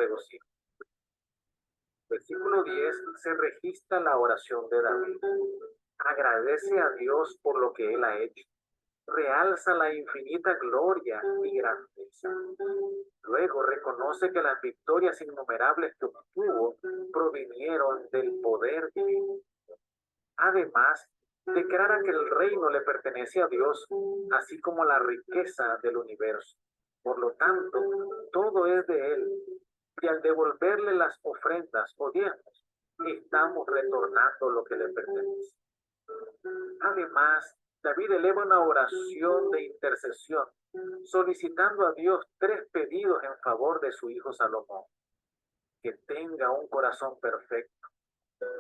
regocijo. Versículo 10 se registra la oración de David. Agradece a Dios por lo que él ha hecho. Realza la infinita gloria y grandeza. Luego reconoce que las victorias innumerables que obtuvo provinieron del poder divino. Además, declara que el reino le pertenece a Dios, así como la riqueza del universo. Por lo tanto, todo es de Él. Y al devolverle las ofrendas o diezmos, estamos retornando lo que le pertenece. Además, David eleva una oración de intercesión, solicitando a Dios tres pedidos en favor de su hijo Salomón: que tenga un corazón perfecto,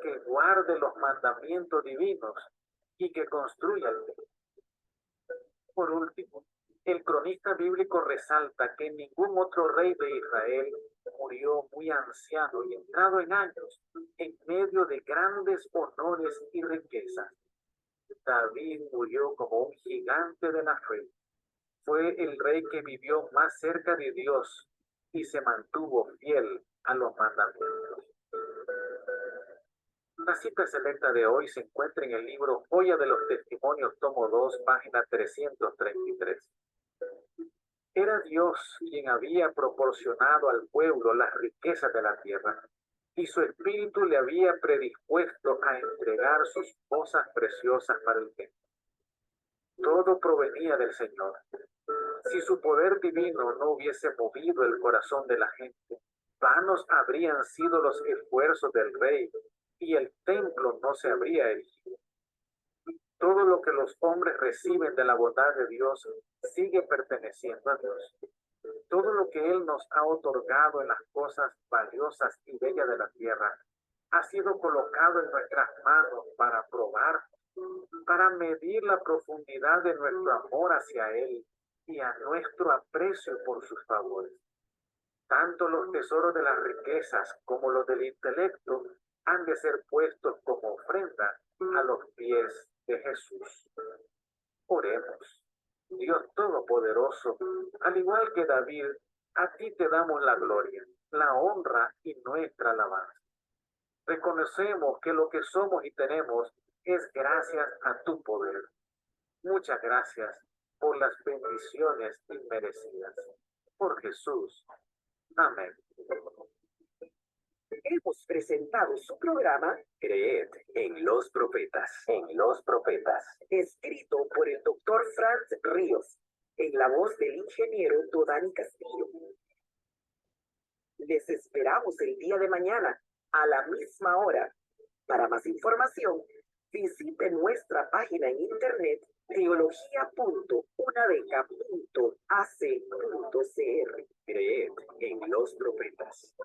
que guarde los mandamientos divinos y que construya el templo. Por último, el cronista bíblico resalta que ningún otro rey de Israel murió muy anciano y entrado en años en medio de grandes honores y riquezas. David murió como un gigante de la fe. Fue el rey que vivió más cerca de Dios y se mantuvo fiel a los mandamientos. La cita selecta de hoy se encuentra en el libro Joya de los Testimonios, tomo 2, página 333. Era Dios quien había proporcionado al pueblo las riquezas de la tierra, y su espíritu le había predispuesto a entregar sus cosas preciosas para el templo. Todo provenía del Señor. Si su poder divino no hubiese movido el corazón de la gente, vanos habrían sido los esfuerzos del rey y el templo no se habría erigido. Todo lo que los hombres reciben de la bondad de Dios sigue perteneciendo a Dios. Todo lo que Él nos ha otorgado en las cosas valiosas y bellas de la tierra ha sido colocado en nuestras manos para probar, para medir la profundidad de nuestro amor hacia Él y a nuestro aprecio por sus favores. Tanto los tesoros de las riquezas como los del intelecto han de ser puestos como ofrenda a los pies de Jesús. Oremos. Dios Todopoderoso, al igual que David, a ti te damos la gloria, la honra y nuestra alabanza. Reconocemos que lo que somos y tenemos es gracias a tu poder. Muchas gracias por las bendiciones inmerecidas. Por Jesús. Amén. Hemos presentado su programa Creed en los Profetas. Escrito por el doctor Franz Ríos, en la voz del ingeniero Dodani Castillo. Les esperamos el día de mañana a la misma hora. Para más información, visite nuestra página en internet teología.unabeca.ac.cr. Creed en los Profetas.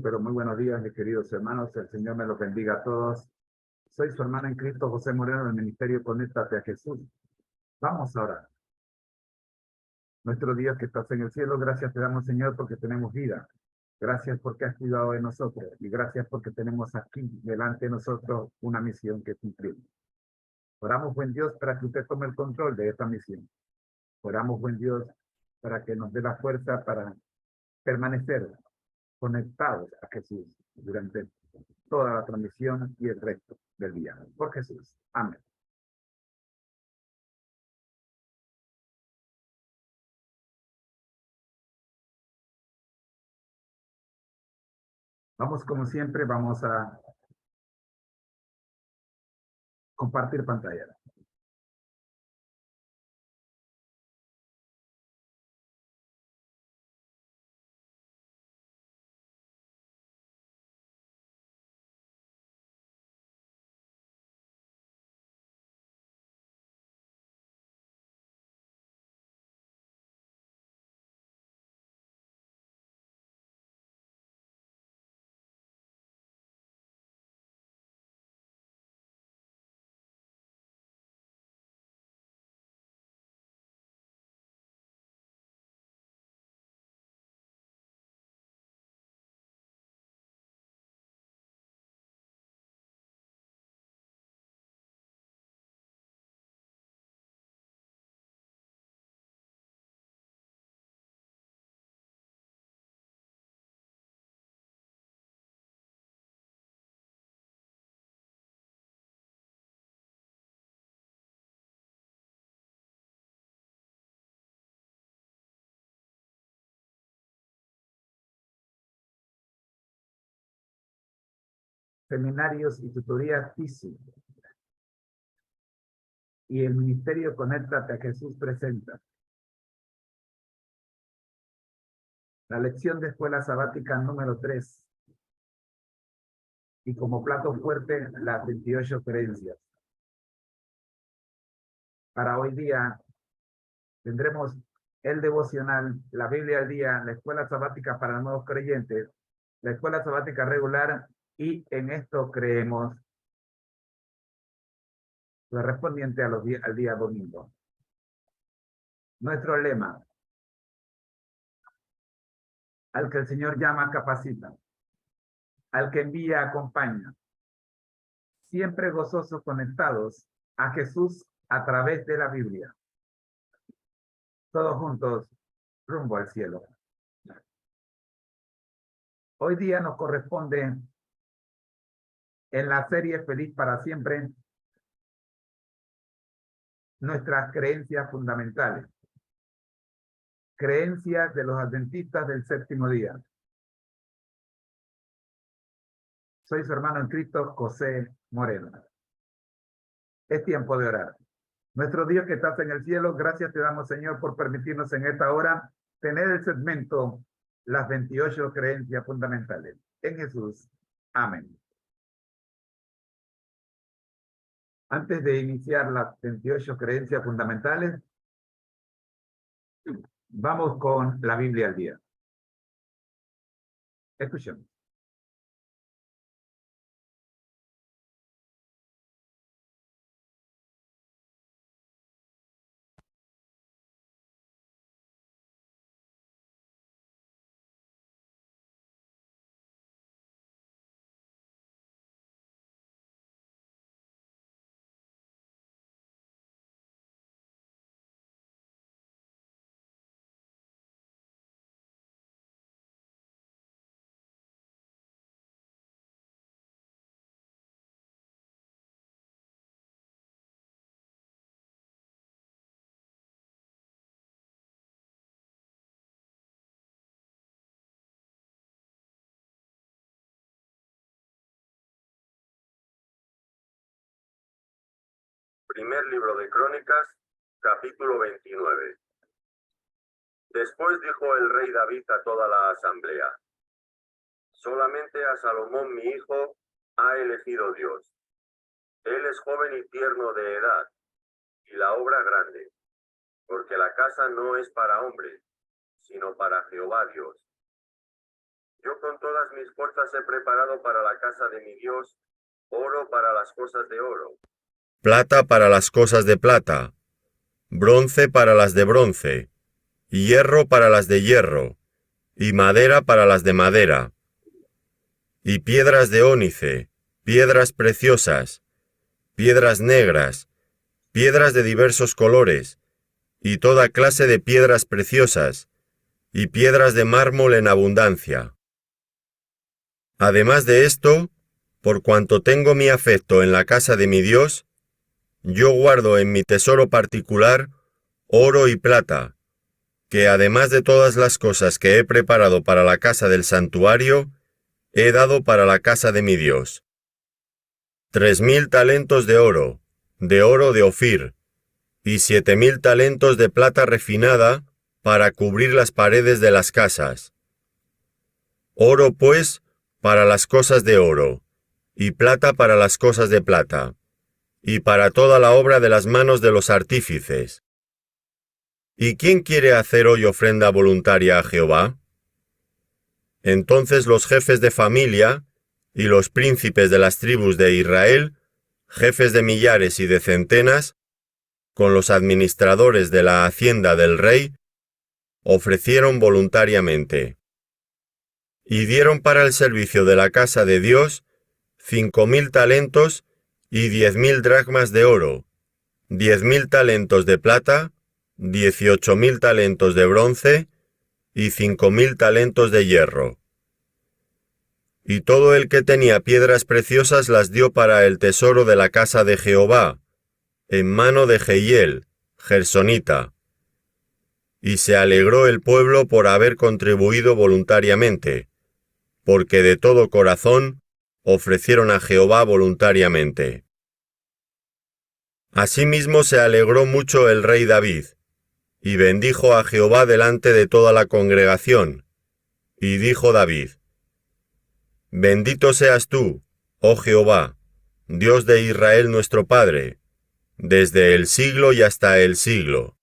Pero muy buenos días, mis queridos hermanos. El Señor me los bendiga a todos. Soy su hermano en Cristo, José Moreno, del Ministerio Conéctate a Jesús. Vamos ahora. Nuestro Dios que estás en el cielo, gracias te damos, Señor, porque tenemos vida. Gracias porque has cuidado de nosotros. Y gracias porque tenemos aquí delante de nosotros una misión que cumplir. Oramos, buen Dios, para que usted tome el control de esta misión. Oramos, buen Dios, para que nos dé la fuerza para permanecer conectados a Jesús durante toda la transmisión y el resto del día. Por Jesús. Amén. Vamos, como siempre, vamos a compartir pantalla. Seminarios y tutorías TISU y el Ministerio Conéctate a Jesús presenta la lección de escuela sabática número 3 y como plato fuerte las 28 creencias. Para hoy día tendremos el devocional, la Biblia al día, la escuela sabática para nuevos creyentes, la escuela sabática regular y en esto creemos correspondiente a al día domingo. Nuestro lema: al que el Señor llama, capacita, al que envía, acompaña. Siempre gozosos conectados a Jesús a través de la Biblia. Todos juntos, rumbo al cielo. Hoy día nos corresponde, en la serie Feliz para Siempre, nuestras creencias fundamentales. Creencias de los adventistas del séptimo día. Soy su hermano en Cristo, José Moreno. Es tiempo de orar. Nuestro Dios que estás en el cielo, gracias te damos, Señor, por permitirnos en esta hora tener el segmento las 28 creencias fundamentales. En Jesús. Amén. Antes de iniciar las 28 creencias fundamentales, vamos con la Biblia al día. Escuchemos. Primer libro de Crónicas, capítulo 29. Después dijo el rey David a toda la asamblea: solamente a Salomón mi hijo ha elegido Dios. Él es joven y tierno de edad, y la obra grande, porque la casa no es para hombre, sino para Jehová Dios. Yo con todas mis fuerzas he preparado para la casa de mi Dios oro para las cosas de oro, plata para las cosas de plata, bronce para las de bronce, hierro para las de hierro, y madera para las de madera, y piedras de ónice, piedras preciosas, piedras negras, piedras de diversos colores, y toda clase de piedras preciosas, y piedras de mármol en abundancia. Además de esto, por cuanto tengo mi afecto en la casa de mi Dios, yo guardo en mi tesoro particular oro y plata, que además de todas las cosas que he preparado para la casa del santuario, he dado para la casa de mi Dios. 3,000 talentos de oro de Ofir, y 7,000 talentos de plata refinada para cubrir las paredes de las casas. Oro, pues, para las cosas de oro, y plata para las cosas de plata, y para toda la obra de las manos de los artífices. ¿Y quién quiere hacer hoy ofrenda voluntaria a Jehová? Entonces los jefes de familia y los príncipes de las tribus de Israel, jefes de millares y de centenas, con los administradores de la hacienda del rey, ofrecieron voluntariamente. Y dieron para el servicio de la casa de Dios 5,000 talentos y 10,000 dracmas de oro, 10,000 talentos de plata, 18,000 talentos de bronce y 5,000 talentos de hierro. Y todo el que tenía piedras preciosas las dio para el tesoro de la casa de Jehová, en mano de Jehiel, gersonita. Y se alegró el pueblo por haber contribuido voluntariamente, porque de todo corazón ofrecieron a Jehová voluntariamente. Asimismo se alegró mucho el rey David, y bendijo a Jehová delante de toda la congregación, y dijo David: Bendito seas tú, oh Jehová, Dios de Israel nuestro Padre, desde el siglo y hasta el siglo.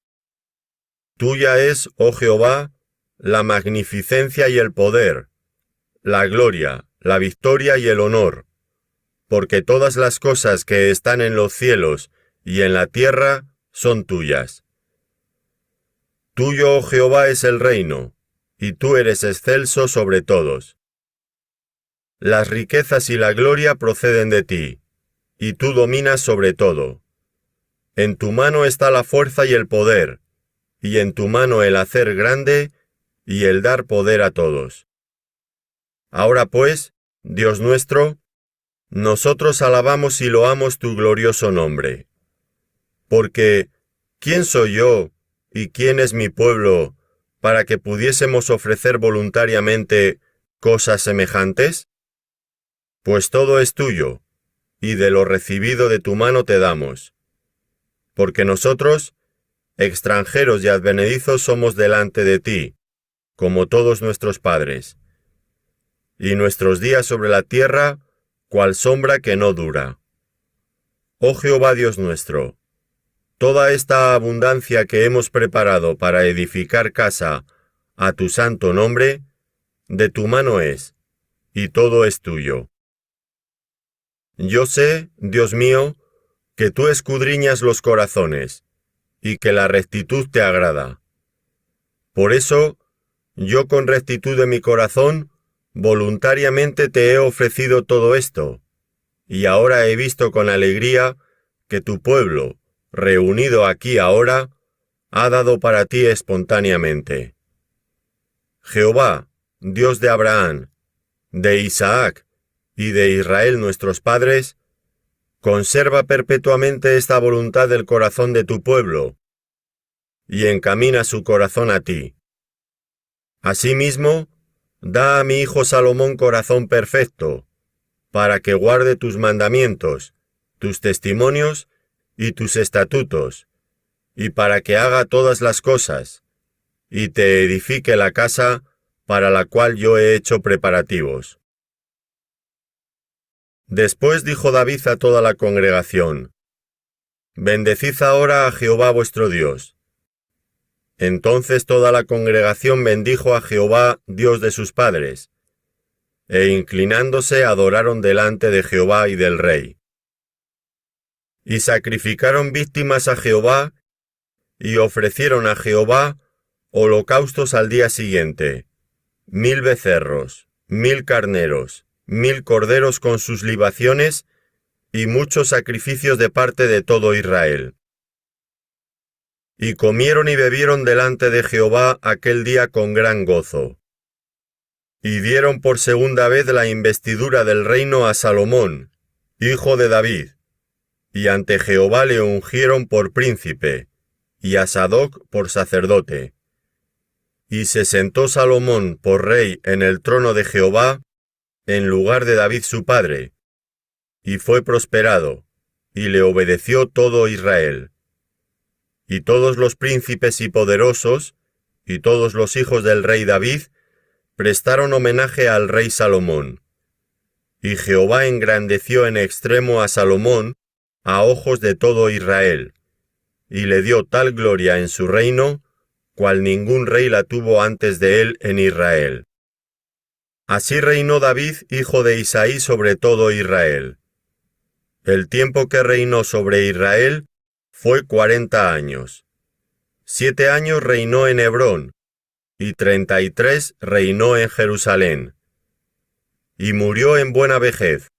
Tuya es, oh Jehová, la magnificencia y el poder, la gloria, la victoria y el honor, porque todas las cosas que están en los cielos y en la tierra son tuyas. Tuyo, oh Jehová, es el reino, y tú eres excelso sobre todos. Las riquezas y la gloria proceden de ti, y tú dominas sobre todo. En tu mano está la fuerza y el poder, y en tu mano el hacer grande y el dar poder a todos. Ahora pues, Dios nuestro, nosotros alabamos y loamos tu glorioso nombre. Porque, ¿quién soy yo y quién es mi pueblo para que pudiésemos ofrecer voluntariamente cosas semejantes? Pues todo es tuyo, y de lo recibido de tu mano te damos. Porque nosotros, extranjeros y advenedizos, somos delante de ti, como todos nuestros padres. Y nuestros días sobre la tierra, cual sombra que no dura. Oh Jehová Dios nuestro, toda esta abundancia que hemos preparado para edificar casa a tu santo nombre, de tu mano es, y todo es tuyo. Yo sé, Dios mío, que tú escudriñas los corazones, y que la rectitud te agrada. Por eso, yo con rectitud de mi corazón, voluntariamente te he ofrecido todo esto, y ahora he visto con alegría que tu pueblo, reunido aquí ahora, ha dado para ti espontáneamente. Jehová, Dios de Abraham, de Isaac y de Israel nuestros padres, conserva perpetuamente esta voluntad del corazón de tu pueblo, y encamina su corazón a ti. Asimismo, da a mi hijo Salomón corazón perfecto, para que guarde tus mandamientos, tus testimonios y tus estatutos, y para que haga todas las cosas, y te edifique la casa para la cual yo he hecho preparativos. Después dijo David a toda la congregación: Bendecid ahora a Jehová vuestro Dios. Entonces toda la congregación bendijo a Jehová, Dios de sus padres, e inclinándose adoraron delante de Jehová y del rey. Y sacrificaron víctimas a Jehová, y ofrecieron a Jehová holocaustos al día siguiente, 1000 becerros, 1000 carneros, 1000 corderos con sus libaciones, y muchos sacrificios de parte de todo Israel. Y comieron y bebieron delante de Jehová aquel día con gran gozo. Y dieron por segunda vez la investidura del reino a Salomón, hijo de David, y ante Jehová le ungieron por príncipe, y a Sadoc por sacerdote. Y se sentó Salomón por rey en el trono de Jehová, en lugar de David su padre, y fue prosperado, y le obedeció todo Israel. Y todos los príncipes y poderosos, y todos los hijos del rey David, prestaron homenaje al rey Salomón. Y Jehová engrandeció en extremo a Salomón a ojos de todo Israel, y le dio tal gloria en su reino, cual ningún rey la tuvo antes de él en Israel. Así reinó David, hijo de Isaí, sobre todo Israel. El tiempo que reinó sobre Israel fue 40 años. 7 años reinó en Hebrón, y 33 reinó en Jerusalén. Y murió en buena vejez,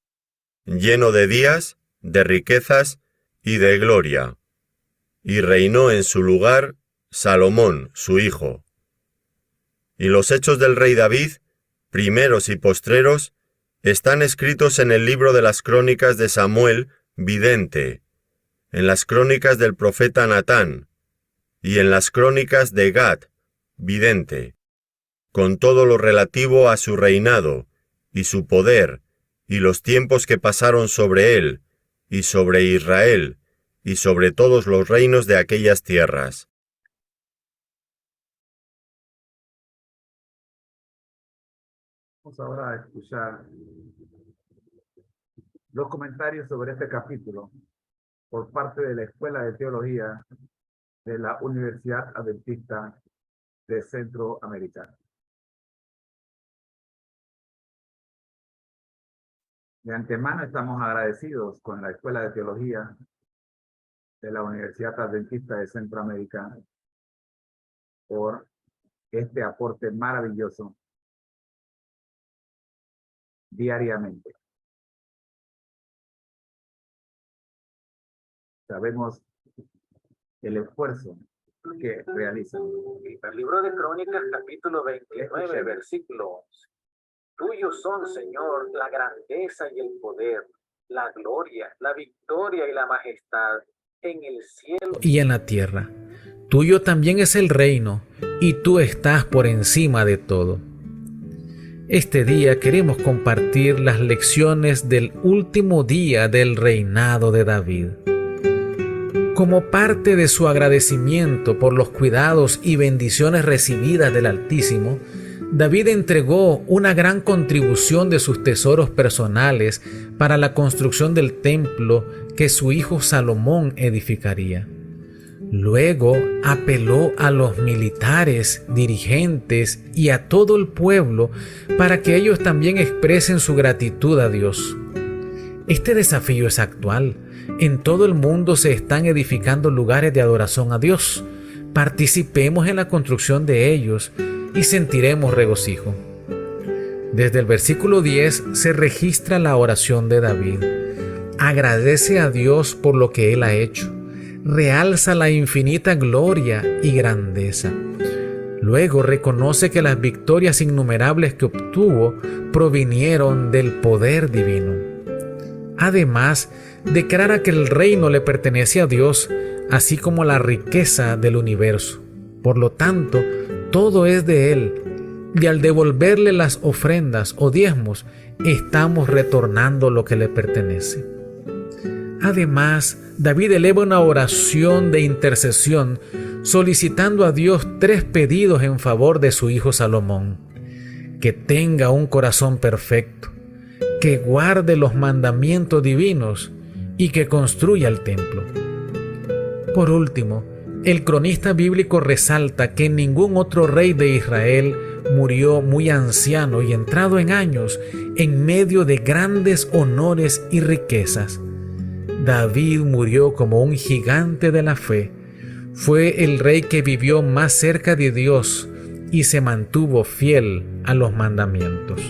lleno de días, de riquezas y de gloria. Y reinó en su lugar Salomón, su hijo. Y los hechos del rey David, primeros y postreros, están escritos en el libro de las crónicas de Samuel, vidente, en las crónicas del profeta Natán, y en las crónicas de Gad, vidente, con todo lo relativo a su reinado, y su poder, y los tiempos que pasaron sobre él, y sobre Israel, y sobre todos los reinos de aquellas tierras. Vamos ahora a escuchar los comentarios sobre este capítulo por parte de la Escuela de Teología de la Universidad Adventista de Centroamérica. De antemano estamos agradecidos con la Escuela de Teología de la Universidad Adventista de Centroamérica por este aporte maravilloso diariamente. Sabemos el esfuerzo que realizan. El libro de Crónicas, capítulo 29, versículo 11. Tuyos son, Señor, la grandeza y el poder, la gloria, la victoria y la majestad en el cielo y en la tierra. Tuyo también es el reino, y tú estás por encima de todo. Este día queremos compartir las lecciones del último día del reinado de David. Como parte de su agradecimiento por los cuidados y bendiciones recibidas del Altísimo, David entregó una gran contribución de sus tesoros personales para la construcción del templo que su hijo Salomón edificaría. Luego apeló a los militares, dirigentes y a todo el pueblo para que ellos también expresen su gratitud a Dios. Este desafío es actual. En todo el mundo se están edificando lugares de adoración a Dios. Participemos en la construcción de ellos y sentiremos regocijo. Desde el versículo 10 se registra la oración de David. Agradece a Dios por lo que Él ha hecho. Realza la infinita gloria y grandeza. Luego reconoce que las victorias innumerables que obtuvo provinieron del poder divino. Además, declara que el reino le pertenece a Dios, así como la riqueza del universo. Por lo tanto, todo es de Él, y al devolverle las ofrendas o diezmos, estamos retornando lo que le pertenece. Además, David eleva una oración de intercesión, solicitando a Dios 3 pedidos en favor de su hijo Salomón: que tenga un corazón perfecto, que guarde los mandamientos divinos y que construya el templo. Por último, el cronista bíblico resalta que ningún otro rey de Israel murió muy anciano y entrado en años, en medio de grandes honores y riquezas. David murió como un gigante de la fe. Fue el rey que vivió más cerca de Dios y se mantuvo fiel a los mandamientos.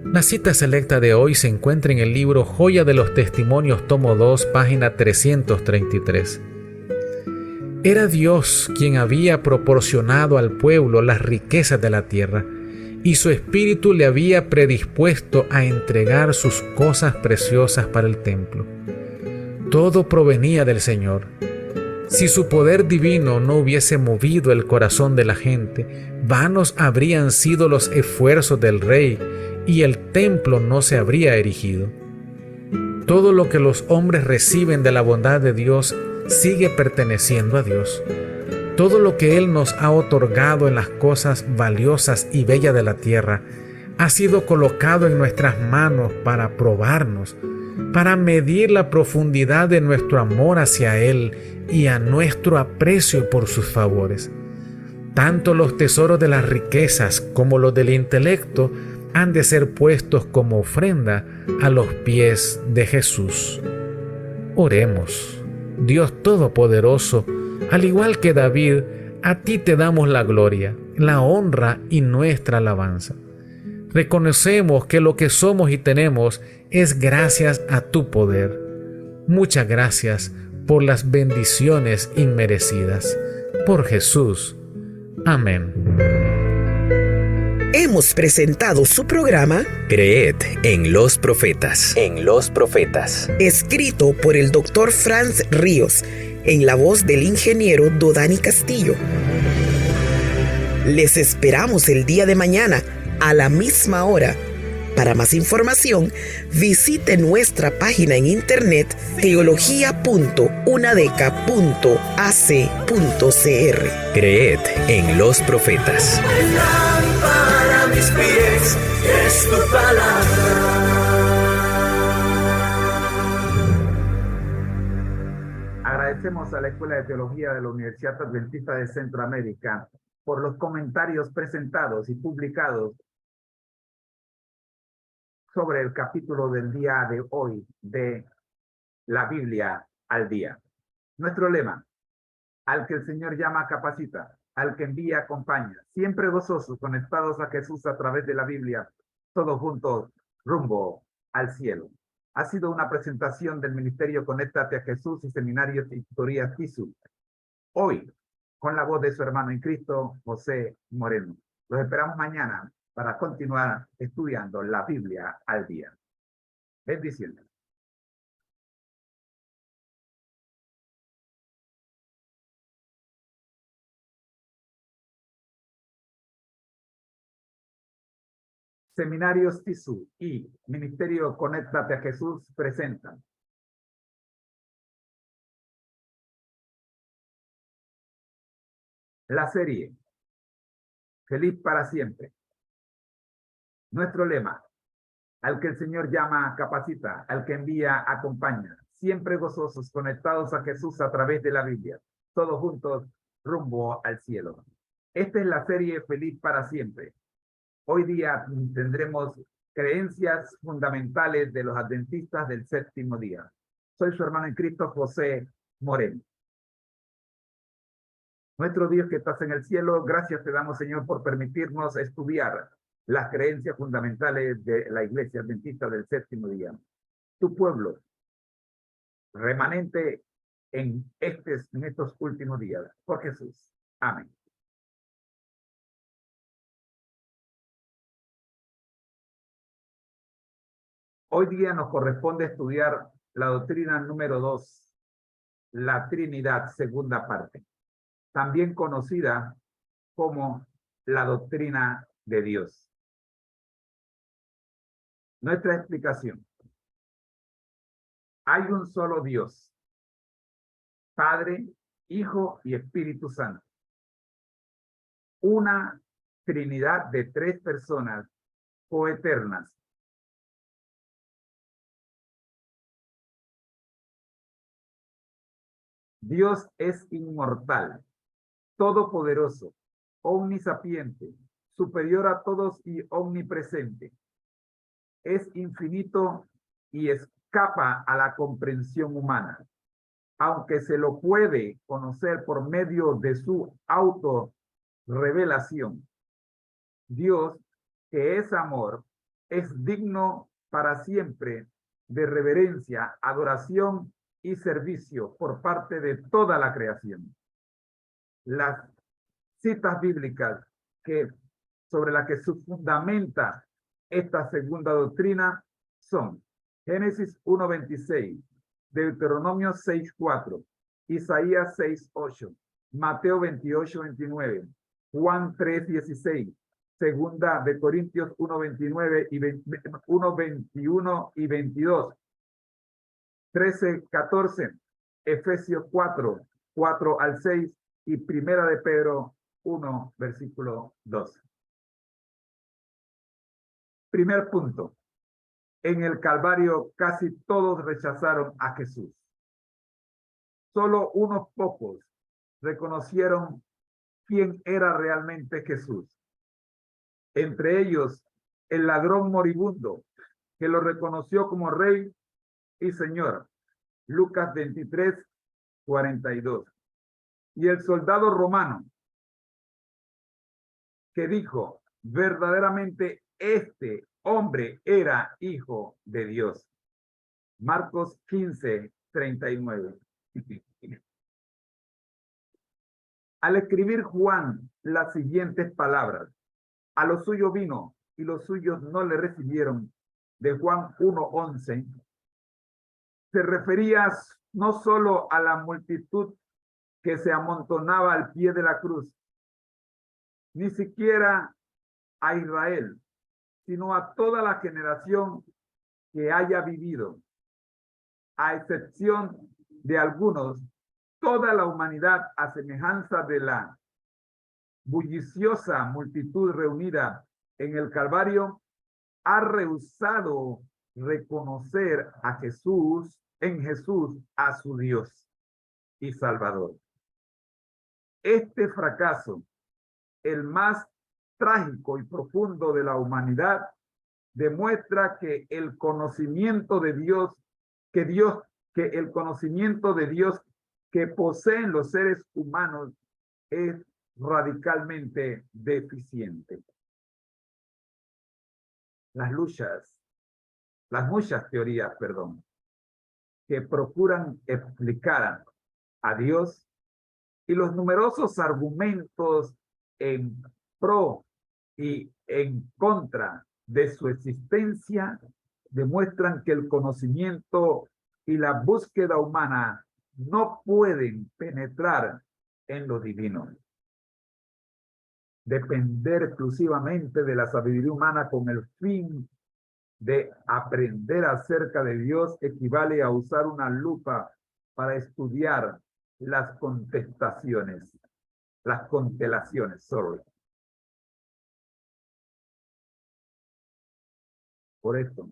La cita selecta de hoy se encuentra en el libro Joya de los Testimonios, tomo 2, página 333. Era Dios quien había proporcionado al pueblo las riquezas de la tierra, y su espíritu le había predispuesto a entregar sus cosas preciosas para el templo. Todo provenía del Señor. Si su poder divino no hubiese movido el corazón de la gente, vanos habrían sido los esfuerzos del rey y el templo no se habría erigido. Todo lo que los hombres reciben de la bondad de Dios sigue perteneciendo a Dios. Todo lo que Él nos ha otorgado en las cosas valiosas y bellas de la tierra ha sido colocado en nuestras manos para probarnos, para medir la profundidad de nuestro amor hacia Él y a nuestro aprecio por sus favores. Tanto los tesoros de las riquezas como los del intelecto han de ser puestos como ofrenda a los pies de Jesús. Oremos. Dios Todopoderoso, al igual que David, a ti te damos la gloria, la honra y nuestra alabanza. Reconocemos que lo que somos y tenemos es gracias a tu poder. Muchas gracias por las bendiciones inmerecidas. Por Jesús. Amén. Hemos presentado su programa Creed en los profetas. escrito por el Dr. Franz Ríos, en la voz del ingeniero Dodani Castillo. Les esperamos el día de mañana a la misma hora. Para más información, visite nuestra página en internet teología.unadeca.ac.cr. Creed en los profetas. Lámpara a mis pies es tu palabra. Agradecemos a la Escuela de Teología de la Universidad Adventista de Centroamérica por los comentarios presentados y publicados sobre el capítulo del día de hoy de la Biblia al día. Nuestro lema: al que el Señor llama, capacita; al que envía, acompaña. Siempre gozosos, conectados a Jesús a través de la Biblia, todos juntos rumbo al cielo. Ha sido una presentación del Ministerio Conéctate a Jesús y Seminario y Tutoría TISU. Hoy, con la voz de su hermano en Cristo, José Moreno. Los esperamos mañana para continuar estudiando la Biblia al día. Bendiciones. Seminarios TISU y Ministerio Conéctate a Jesús presentan la serie Feliz para siempre. Nuestro lema: al que el Señor llama, capacita; al que envía, acompaña. Siempre gozosos, conectados a Jesús a través de la Biblia, todos juntos rumbo al cielo. Esta es la serie Feliz para siempre. Hoy día tendremos creencias fundamentales de los adventistas del séptimo día. Soy su hermano en Cristo, José Moreno. Nuestro Dios que estás en el cielo, gracias te damos, Señor, por permitirnos estudiar las creencias fundamentales de la Iglesia Adventista del séptimo día. Tu pueblo, remanente en estos últimos días. Por Jesús. Amén. Hoy día nos corresponde estudiar la doctrina número 2, la Trinidad, segunda parte, también conocida como la doctrina de Dios. Nuestra explicación: hay un solo Dios, Padre, Hijo y Espíritu Santo. Una Trinidad de 3 personas coeternas. Dios es inmortal, todopoderoso, omnisapiente, superior a todos y omnipresente. Es infinito y escapa a la comprensión humana, aunque se lo puede conocer por medio de su autorrevelación. Dios, que es amor, es digno para siempre de reverencia, adoración y servicio por parte de toda la creación. Las citas bíblicas sobre las que se fundamenta esta segunda doctrina son Génesis 1:26, Deuteronomio 6:4, Isaías 6:8, Mateo 28:29, Juan 3:16, Segunda de Corintios 1:29 y 1:21 y 22, 13:14, Efesios 4 al 6 y Primera de Pedro 1, versículo 12. Primer punto. En el Calvario casi todos rechazaron a Jesús. Solo unos pocos reconocieron quién era realmente Jesús. Entre ellos, el ladrón moribundo, que lo reconoció como Rey y Señor. Lucas 23:42. Y el soldado romano, que dijo, verdaderamente este hombre era hijo de Dios. Marcos 15:39. Al escribir Juan las siguientes palabras, a lo suyo vino y los suyos no le recibieron, de Juan 1:11, se refería no solo a la multitud que se amontonaba al pie de la cruz, ni siquiera a Israel, sino a toda la generación que haya vivido. A excepción de algunos, toda la humanidad, a semejanza de la bulliciosa multitud reunida en el Calvario, ha rehusado reconocer a Jesús, en Jesús, a su Dios y Salvador. Este fracaso, el más trágico y profundo de la humanidad, demuestra que el conocimiento de Dios, que el conocimiento de Dios que poseen los seres humanos es radicalmente deficiente. Las muchas teorías, que procuran explicar a Dios y los numerosos argumentos en pro y en contra de su existencia demuestran que el conocimiento y la búsqueda humana no pueden penetrar en lo divino. Depender exclusivamente de la sabiduría humana con el fin de aprender acerca de Dios equivale a usar una lupa para estudiar las constelaciones. Por esto,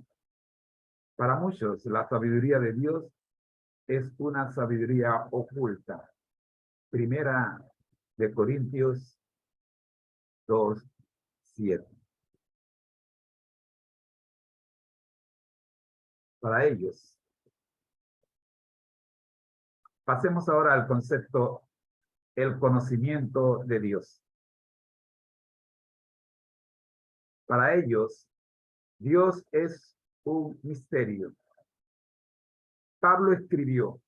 para muchos, la sabiduría de Dios es una sabiduría oculta. Primera de Corintios 2:7. Para ellos. Pasemos ahora al concepto, el conocimiento de Dios. Para ellos, Dios es un misterio. Pablo escribió,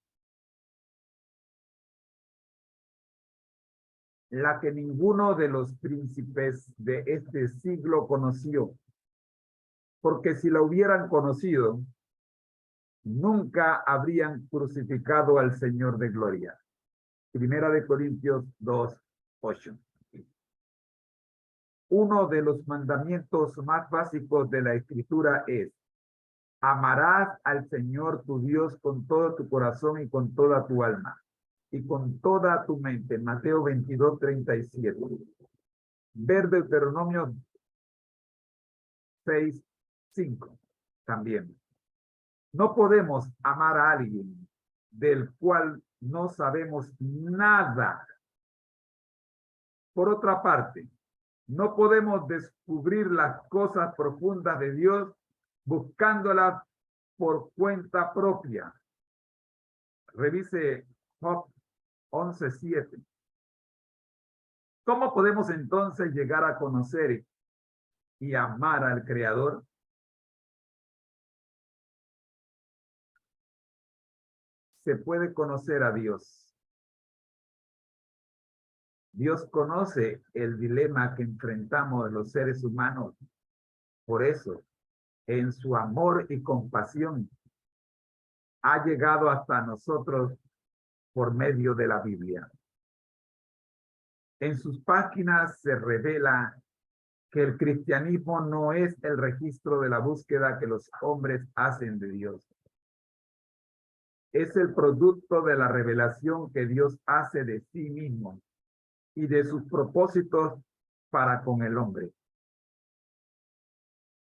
la que ninguno de los príncipes de este siglo conoció, porque si la hubieran conocido, nunca habrían crucificado al Señor de gloria. Primera de Corintios 2:8. Uno de los mandamientos más básicos de la Escritura es: amarás al Señor tu Dios con todo tu corazón y con toda tu alma y con toda tu mente. Mateo 22:37. Ver Deuteronomio 6:5 también. No podemos amar a alguien del cual no sabemos nada Por otra parte, no podemos descubrir las cosas profundas de Dios buscándolas por cuenta propia. Revise Job 11:7. ¿Cómo podemos entonces llegar a conocer y amar al Creador? Se puede conocer a Dios. Dios conoce el dilema que enfrentamos los seres humanos. Por eso, en su amor y compasión, ha llegado hasta nosotros por medio de la Biblia. En sus páginas se revela que el cristianismo no es el registro de la búsqueda que los hombres hacen de Dios. Es el producto de la revelación que Dios hace de sí mismo y de sus propósitos para con el hombre.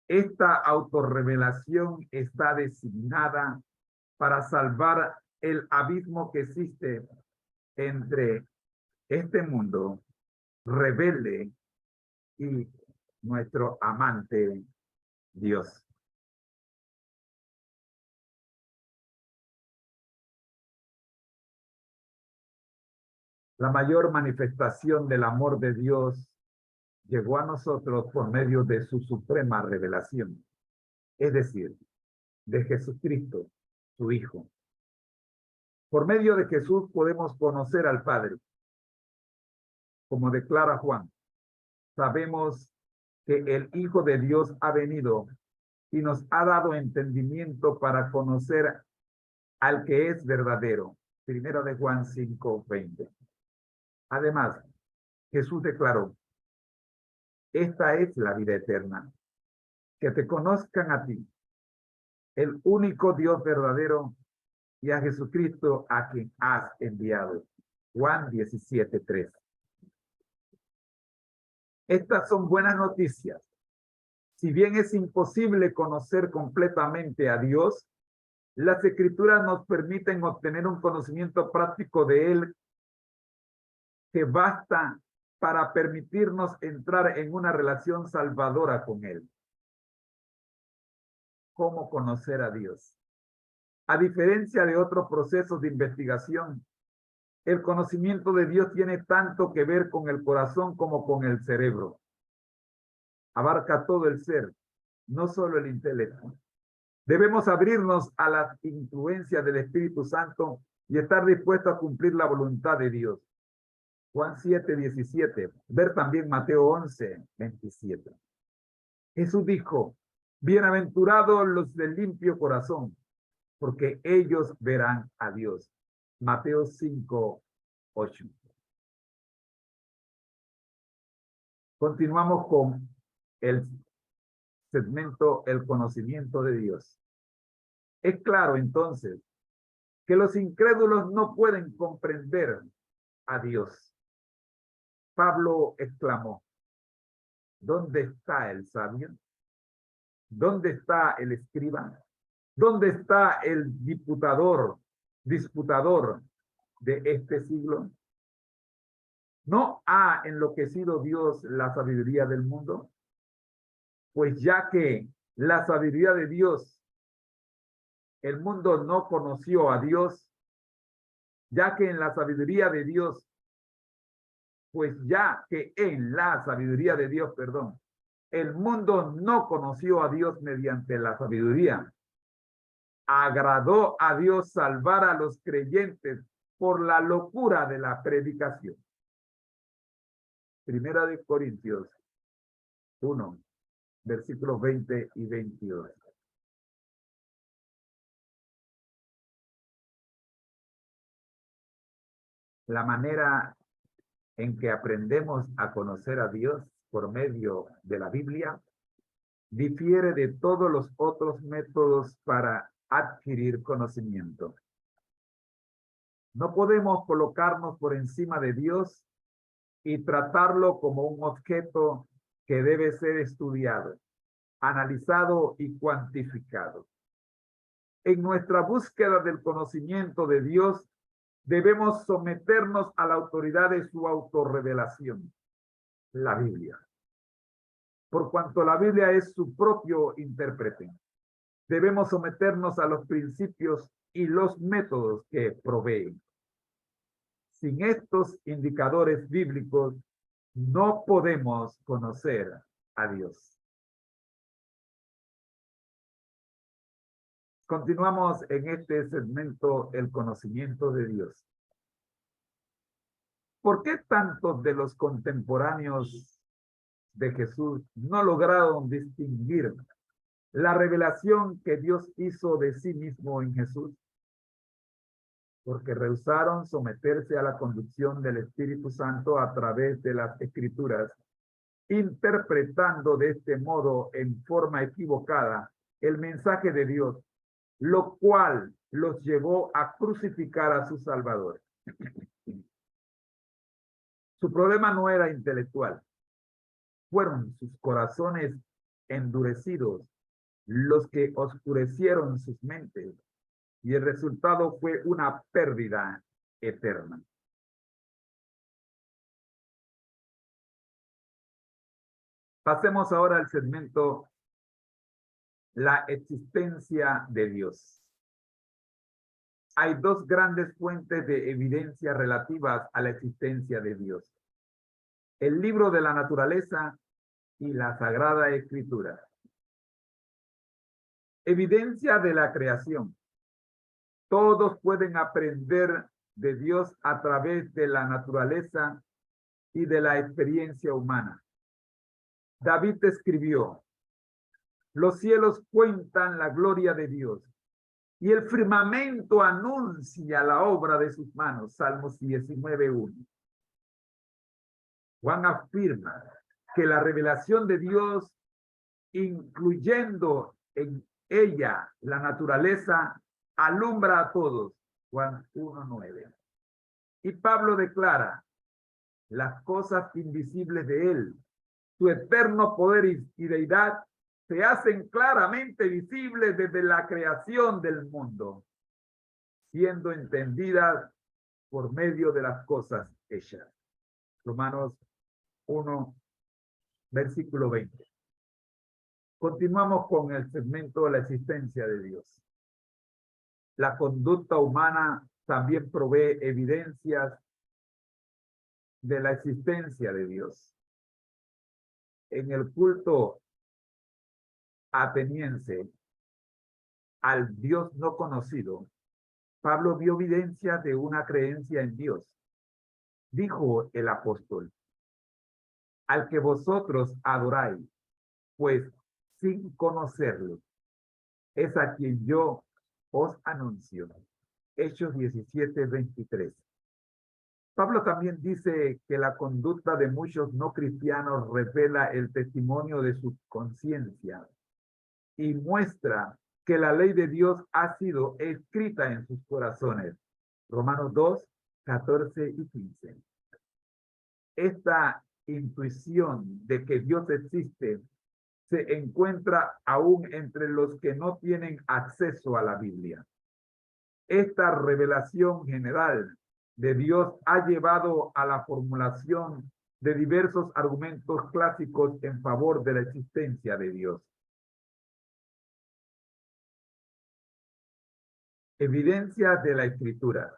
Esta autorrevelación está designada para salvar el abismo que existe entre este mundo rebelde y nuestro amante Dios. La mayor manifestación del amor de Dios llegó a nosotros por medio de su suprema revelación, es decir, de Jesucristo, su Hijo. Por medio de Jesús podemos conocer al Padre. Como declara Juan, sabemos que el Hijo de Dios ha venido y nos ha dado entendimiento para conocer al que es verdadero. Primera de Juan 5:20. Además, Jesús declaró, esta es la vida eterna, que te conozcan a ti, el único Dios verdadero, y a Jesucristo a quien has enviado. Juan 17:3. Estas son buenas noticias. Si bien es imposible conocer completamente a Dios, las Escrituras nos permiten obtener un conocimiento práctico de Él que basta para permitirnos entrar en una relación salvadora con Él. ¿Cómo conocer a Dios? A diferencia de otros procesos de investigación, el conocimiento de Dios tiene tanto que ver con el corazón como con el cerebro. Abarca todo el ser, no solo el intelecto. Debemos abrirnos a las influencias del Espíritu Santo y estar dispuestos a cumplir la voluntad de Dios. Juan 7:17. Ver también Mateo 11:27. Jesús dijo, bienaventurados los de limpio corazón, porque ellos verán a Dios. Mateo 5:8. Continuamos con el segmento El conocimiento de Dios. Es claro entonces que los incrédulos no pueden comprender a Dios. Pablo exclamó, ¿dónde está el sabio? ¿Dónde está el escriba? ¿Dónde está el disputador de este siglo? ¿No ha enloquecido Dios la sabiduría del mundo? Pues ya que la sabiduría de Dios, el mundo no conoció a Dios, ya que en la sabiduría de Dios, el mundo no conoció a Dios mediante la sabiduría. Agradó a Dios salvar a los creyentes por la locura de la predicación. Primera de Corintios 1, versículos 20 y 22. La manera en que aprendemos a conocer a Dios por medio de la Biblia difiere de todos los otros métodos para adquirir conocimiento. No podemos colocarnos por encima de Dios y tratarlo como un objeto que debe ser estudiado, analizado y cuantificado. En nuestra búsqueda del conocimiento de Dios, debemos someternos a la autoridad de su autorrevelación la Biblia. Por cuanto la Biblia es su propio intérprete, debemos someternos a los principios y los métodos que proveen. Sin estos indicadores bíblicos, no podemos conocer a Dios. Continuamos en este segmento, el conocimiento de Dios. ¿Por qué tantos de los contemporáneos de Jesús no lograron distinguir la revelación que Dios hizo de sí mismo en Jesús? Porque rehusaron someterse a la conducción del Espíritu Santo a través de las Escrituras, interpretando de este modo en forma equivocada el mensaje de Dios, lo cual los llevó a crucificar a su Salvador. Su problema no era intelectual, fueron sus corazones endurecidos los que oscurecieron sus mentes, y el resultado fue una pérdida eterna. Pasemos ahora al segmento la existencia de Dios. Hay dos grandes fuentes de evidencia relativas a la existencia de Dios: el libro de la naturaleza y la Sagrada Escritura. Evidencia de la creación. Todos pueden aprender de Dios a través de la naturaleza y de la experiencia humana. David escribió: los cielos cuentan la gloria de Dios y el firmamento anuncia la obra de sus manos. Salmos 19:1. Juan afirma que la revelación de Dios, incluyendo en ella la naturaleza, alumbra a todos. Juan 1:9. Y Pablo declara: las cosas invisibles de él, su eterno poder y deidad, se hacen claramente visibles desde la creación del mundo, siendo entendidas por medio de las cosas hechas. Romanos 1, versículo 20. Continuamos con el segmento de la existencia de Dios. La conducta humana también provee evidencias de la existencia de Dios. En el culto ateniense al Dios no conocido, Pablo vio evidencia de una creencia en Dios. Dijo el apóstol: al que vosotros adoráis, pues sin conocerlo, es a quien yo os anuncio. Hechos 17:23. Pablo también dice que la conducta de muchos no cristianos revela el testimonio de su conciencia y muestra que la ley de Dios ha sido escrita en sus corazones. Romanos 2, 14 y 15. Esta intuición de que Dios existe se encuentra aún entre los que no tienen acceso a la Biblia. Esta revelación general de Dios ha llevado a la formulación de diversos argumentos clásicos en favor de la existencia de Dios. Evidencias de la Escritura.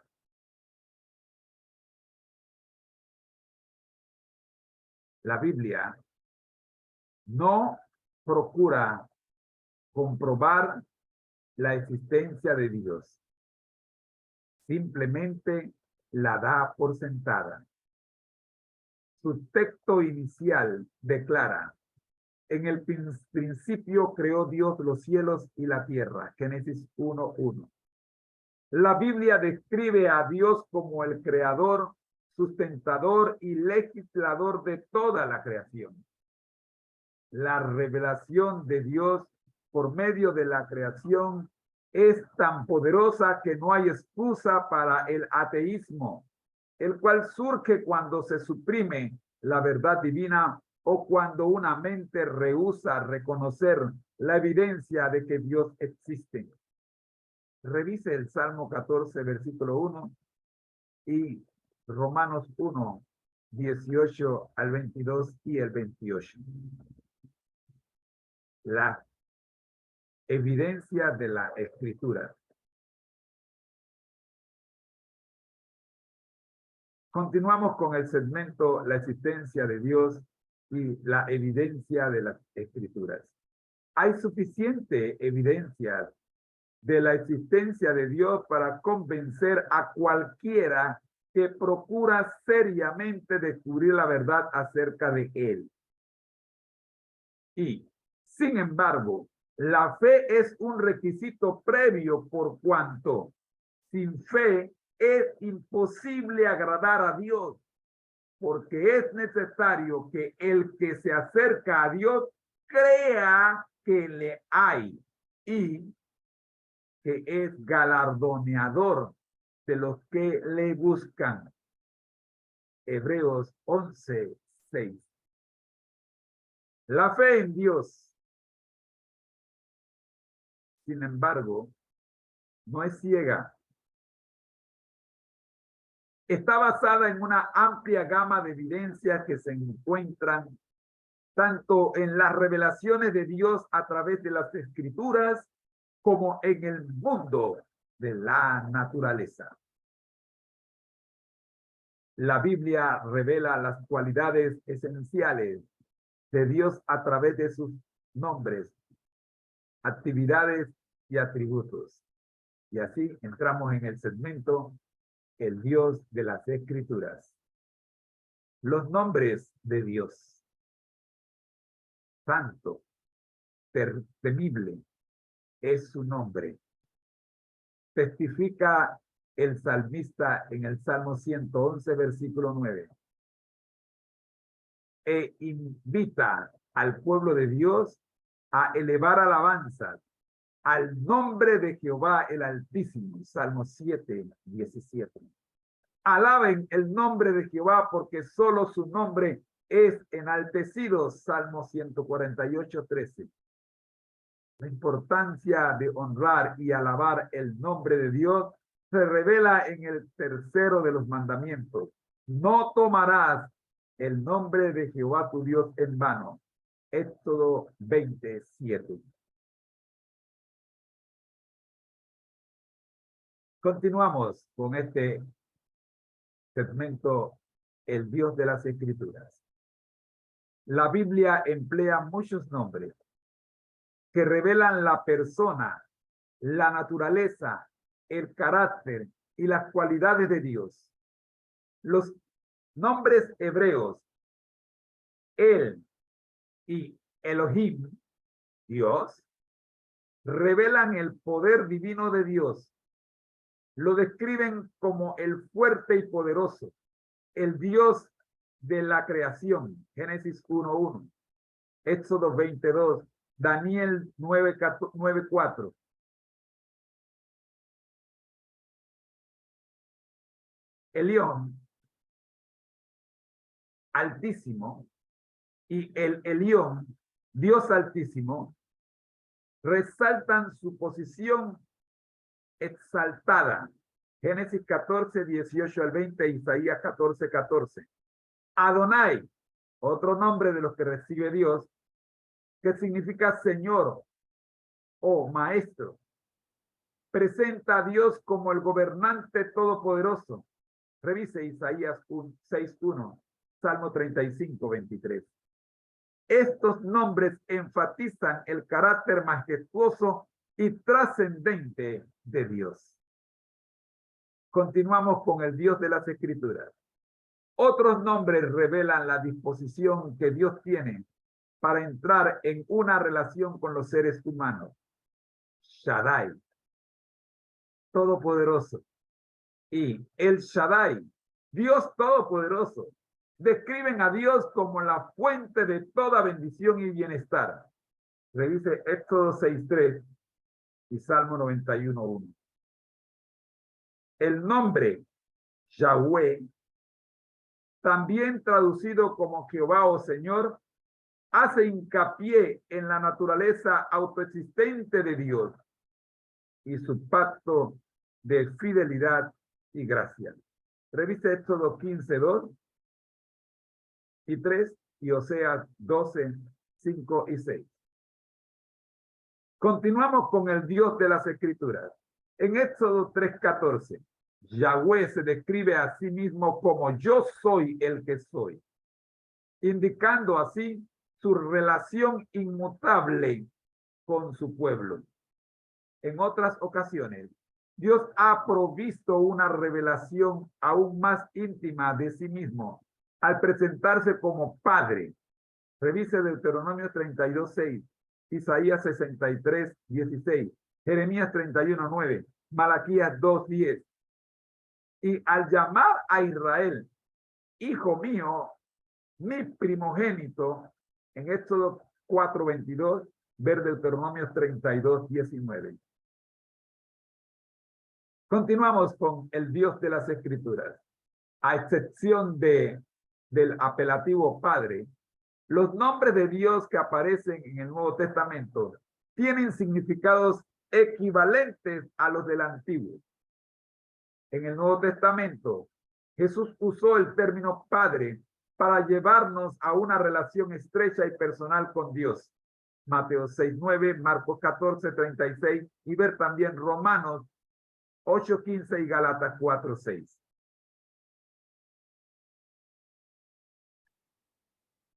La Biblia no procura comprobar la existencia de Dios. Simplemente la da por sentada. Su texto inicial declara: en el principio creó Dios los cielos y la tierra. Génesis 1:1. La Biblia describe a Dios como el creador, sustentador y legislador de toda la creación. La revelación de Dios por medio de la creación es tan poderosa que no hay excusa para el ateísmo, el cual surge cuando se suprime la verdad divina o cuando una mente rehúsa reconocer la evidencia de que Dios existe. Revise el Salmo 14, versículo 1 y Romanos 1, 18 al 22 y el 28. La evidencia de la Escritura. Continuamos con el segmento La existencia de Dios y la evidencia de las Escrituras. Hay suficiente evidencia de la existencia de Dios para convencer a cualquiera que procura seriamente descubrir la verdad acerca de Él. Y, sin embargo, la fe es un requisito previo por cuanto sin fe es imposible agradar a Dios, porque es necesario que el que se acerca a Dios crea que le hay y que es galardoneador de los que le buscan. Hebreos 11:6. La fe en Dios, sin embargo, no es ciega. Está basada en una amplia gama de evidencias que se encuentran tanto en las revelaciones de Dios a través de las Escrituras como en el mundo de la naturaleza. La Biblia revela las cualidades esenciales de Dios a través de sus nombres, actividades y atributos. Y así entramos en el segmento El Dios de las Escrituras. Los nombres de Dios. Santo, temible, es su nombre. Testifica el salmista en el Salmo 111, versículo 9. E invita al pueblo de Dios a elevar alabanzas al nombre de Jehová el Altísimo. Salmo 7, 17. Alaben el nombre de Jehová porque solo su nombre es enaltecido. Salmo 148, 13. La importancia de honrar y alabar el nombre de Dios se revela en el tercero de los mandamientos. No tomarás el nombre de Jehová tu Dios en vano. Éxodo 27. Continuamos con este segmento, el Dios de las Escrituras. La Biblia emplea muchos nombres que revelan la persona, la naturaleza, el carácter y las cualidades de Dios. Los nombres hebreos, El y Elohim, Dios, revelan el poder divino de Dios. Lo describen como el fuerte y poderoso, el Dios de la creación, Génesis 1:1, Éxodo 22, Daniel 9:4. Elión, Altísimo, y el Elión, Dios Altísimo, resaltan su posición exaltada. Génesis 14, 18 al 20, Isaías 14, 14. Adonai, otro nombre de los que recibe Dios, que significa Señor o Maestro, presenta a Dios como el gobernante todopoderoso. Revise Isaías 6:1, Salmo 35, 23. Estos nombres enfatizan el carácter majestuoso y trascendente de Dios. Continuamos con el Dios de las Escrituras. Otros nombres revelan la disposición que Dios tiene para entrar en una relación con los seres humanos. Shaddai, Todopoderoso, y El Shaddai, Dios Todopoderoso, describen a Dios como la fuente de toda bendición y bienestar. Revise Éxodo 6:3 y Salmo 91:1. El nombre Yahweh, también traducido como Jehová o Señor, hace hincapié en la naturaleza autoexistente de Dios y su pacto de fidelidad y gracia. Revise Éxodo 15:2 y 3 y Oseas 12, 5 y 6. Continuamos con el Dios de las Escrituras. En Éxodo 3:14, Yahweh se describe a sí mismo como yo soy el que soy, indicando así su relación inmutable con su pueblo. En otras ocasiones, Dios ha provisto una revelación aún más íntima de sí mismo al presentarse como Padre. Revise Deuteronomio 32:6, Isaías 63:16, Jeremías 31:9, Malaquías 2:10. Y al llamar a Israel, hijo mío, mi primogénito, en Éxodo 4:22, ver Deuteronomio 32:19. Continuamos con el Dios de las Escrituras. A excepción del apelativo Padre, los nombres de Dios que aparecen en el Nuevo Testamento tienen significados equivalentes a los del Antiguo. En el Nuevo Testamento, Jesús usó el término Padre para llevarnos a una relación estrecha y personal con Dios. Mateo 6:9, Marcos 14:36 y ver también Romanos 8:15 y Gálatas 4:6.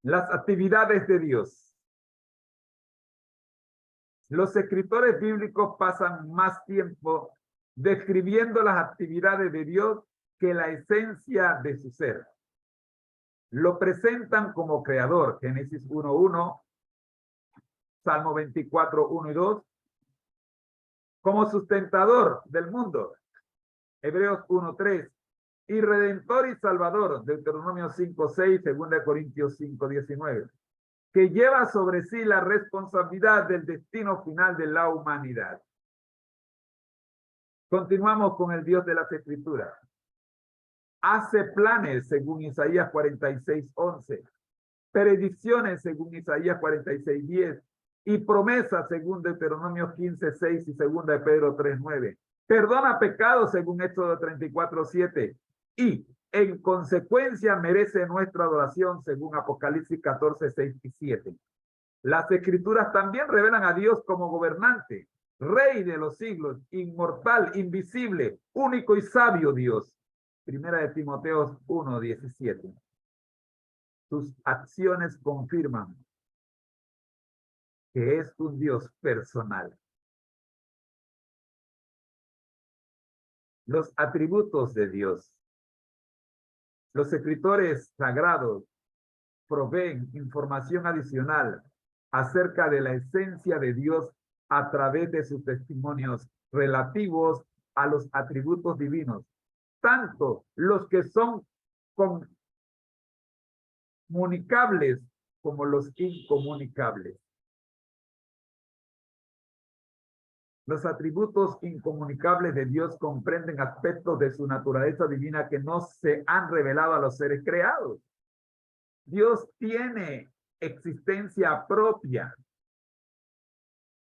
Las actividades de Dios. Los escritores bíblicos pasan más tiempo describiendo las actividades de Dios que la esencia de su ser. Lo presentan como creador, Génesis 1:1, Salmo 24:1 y 2, como sustentador del mundo, Hebreos 1:3, y redentor y salvador, Deuteronomio 5:6, 2 Corintios 5:19, que lleva sobre sí la responsabilidad del destino final de la humanidad. Continuamos con el Dios de las Escrituras. Hace planes según Isaías 46:11, predicciones según Isaías 46:10 y promesas según Deuteronomio 15:6 y 2 de Pedro 3:9. Perdona pecados según Éxodo 34:7 y en consecuencia merece nuestra adoración según Apocalipsis 14:6 y 7. Las Escrituras también revelan a Dios como gobernante, Rey de los siglos, inmortal, invisible, único y sabio Dios. Primera de Timoteo 1:17. Sus acciones confirman que es un Dios personal. Los atributos de Dios. Los escritores sagrados proveen información adicional acerca de la esencia de Dios a través de sus testimonios relativos a los atributos divinos, tanto los que son comunicables como los incomunicables. Los atributos incomunicables de Dios comprenden aspectos de su naturaleza divina que no se han revelado a los seres creados. Dios tiene existencia propia.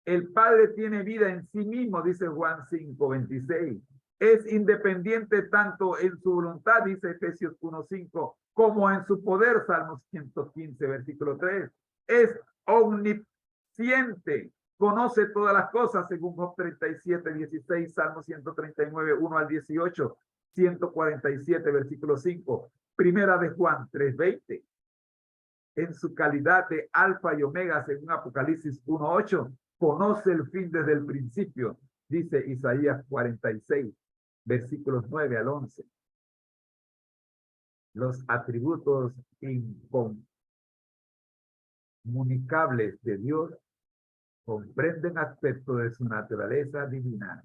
El Padre tiene vida en sí mismo, dice Juan 5:26. Es independiente tanto en su voluntad, dice Efesios 1:5, como en su poder, Salmos 115, versículo 3. Es omnisciente, conoce todas las cosas, según Job 37:16, Salmo 139, 1 al 18, 147, versículo 5, Primera de Juan 3:20. En su calidad de alfa y omega, según Apocalipsis 1:8, conoce el fin desde el principio, dice Isaías 46, versículos 9 al 11. Los atributos incomunicables de Dios comprenden aspectos de su naturaleza divina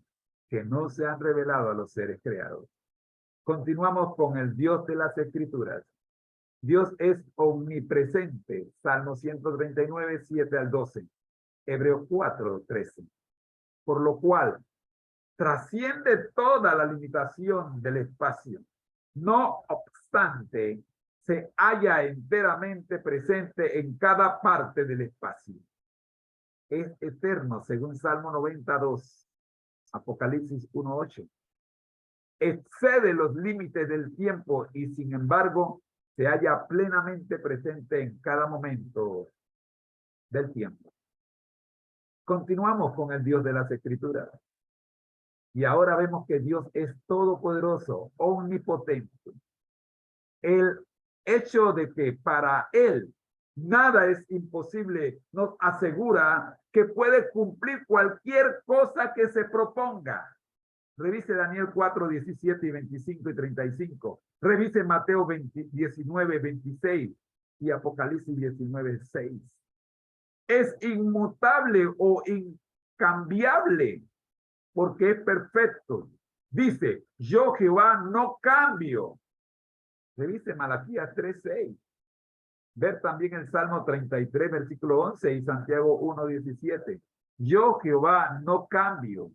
que no se han revelado a los seres creados. Continuamos con el Dios de las Escrituras. Dios es omnipresente, Salmo 139, 7 al 12, Hebreos 4, 13. Por lo cual, trasciende toda la limitación del espacio. No obstante, se halla enteramente presente en cada parte del espacio. Es eterno, según Salmo 92, Apocalipsis 1:8. Excede los límites del tiempo y sin embargo se halla plenamente presente en cada momento del tiempo. Continuamos con el Dios de las Escrituras. Y ahora vemos que Dios es todopoderoso, omnipotente. El hecho de que para Él nada es imposible nos asegura que puede cumplir cualquier cosa que se proponga. Revise Daniel 4, 17 y 25 y 35. Revise Mateo 19, 26 y Apocalipsis 19, 6. Es inmutable o incambiable porque es perfecto. Dice, yo Jehová no cambio. Revise Malaquías 3, 6. Ver también el Salmo 33, versículo 11 y Santiago 1, 17. Yo Jehová no cambio.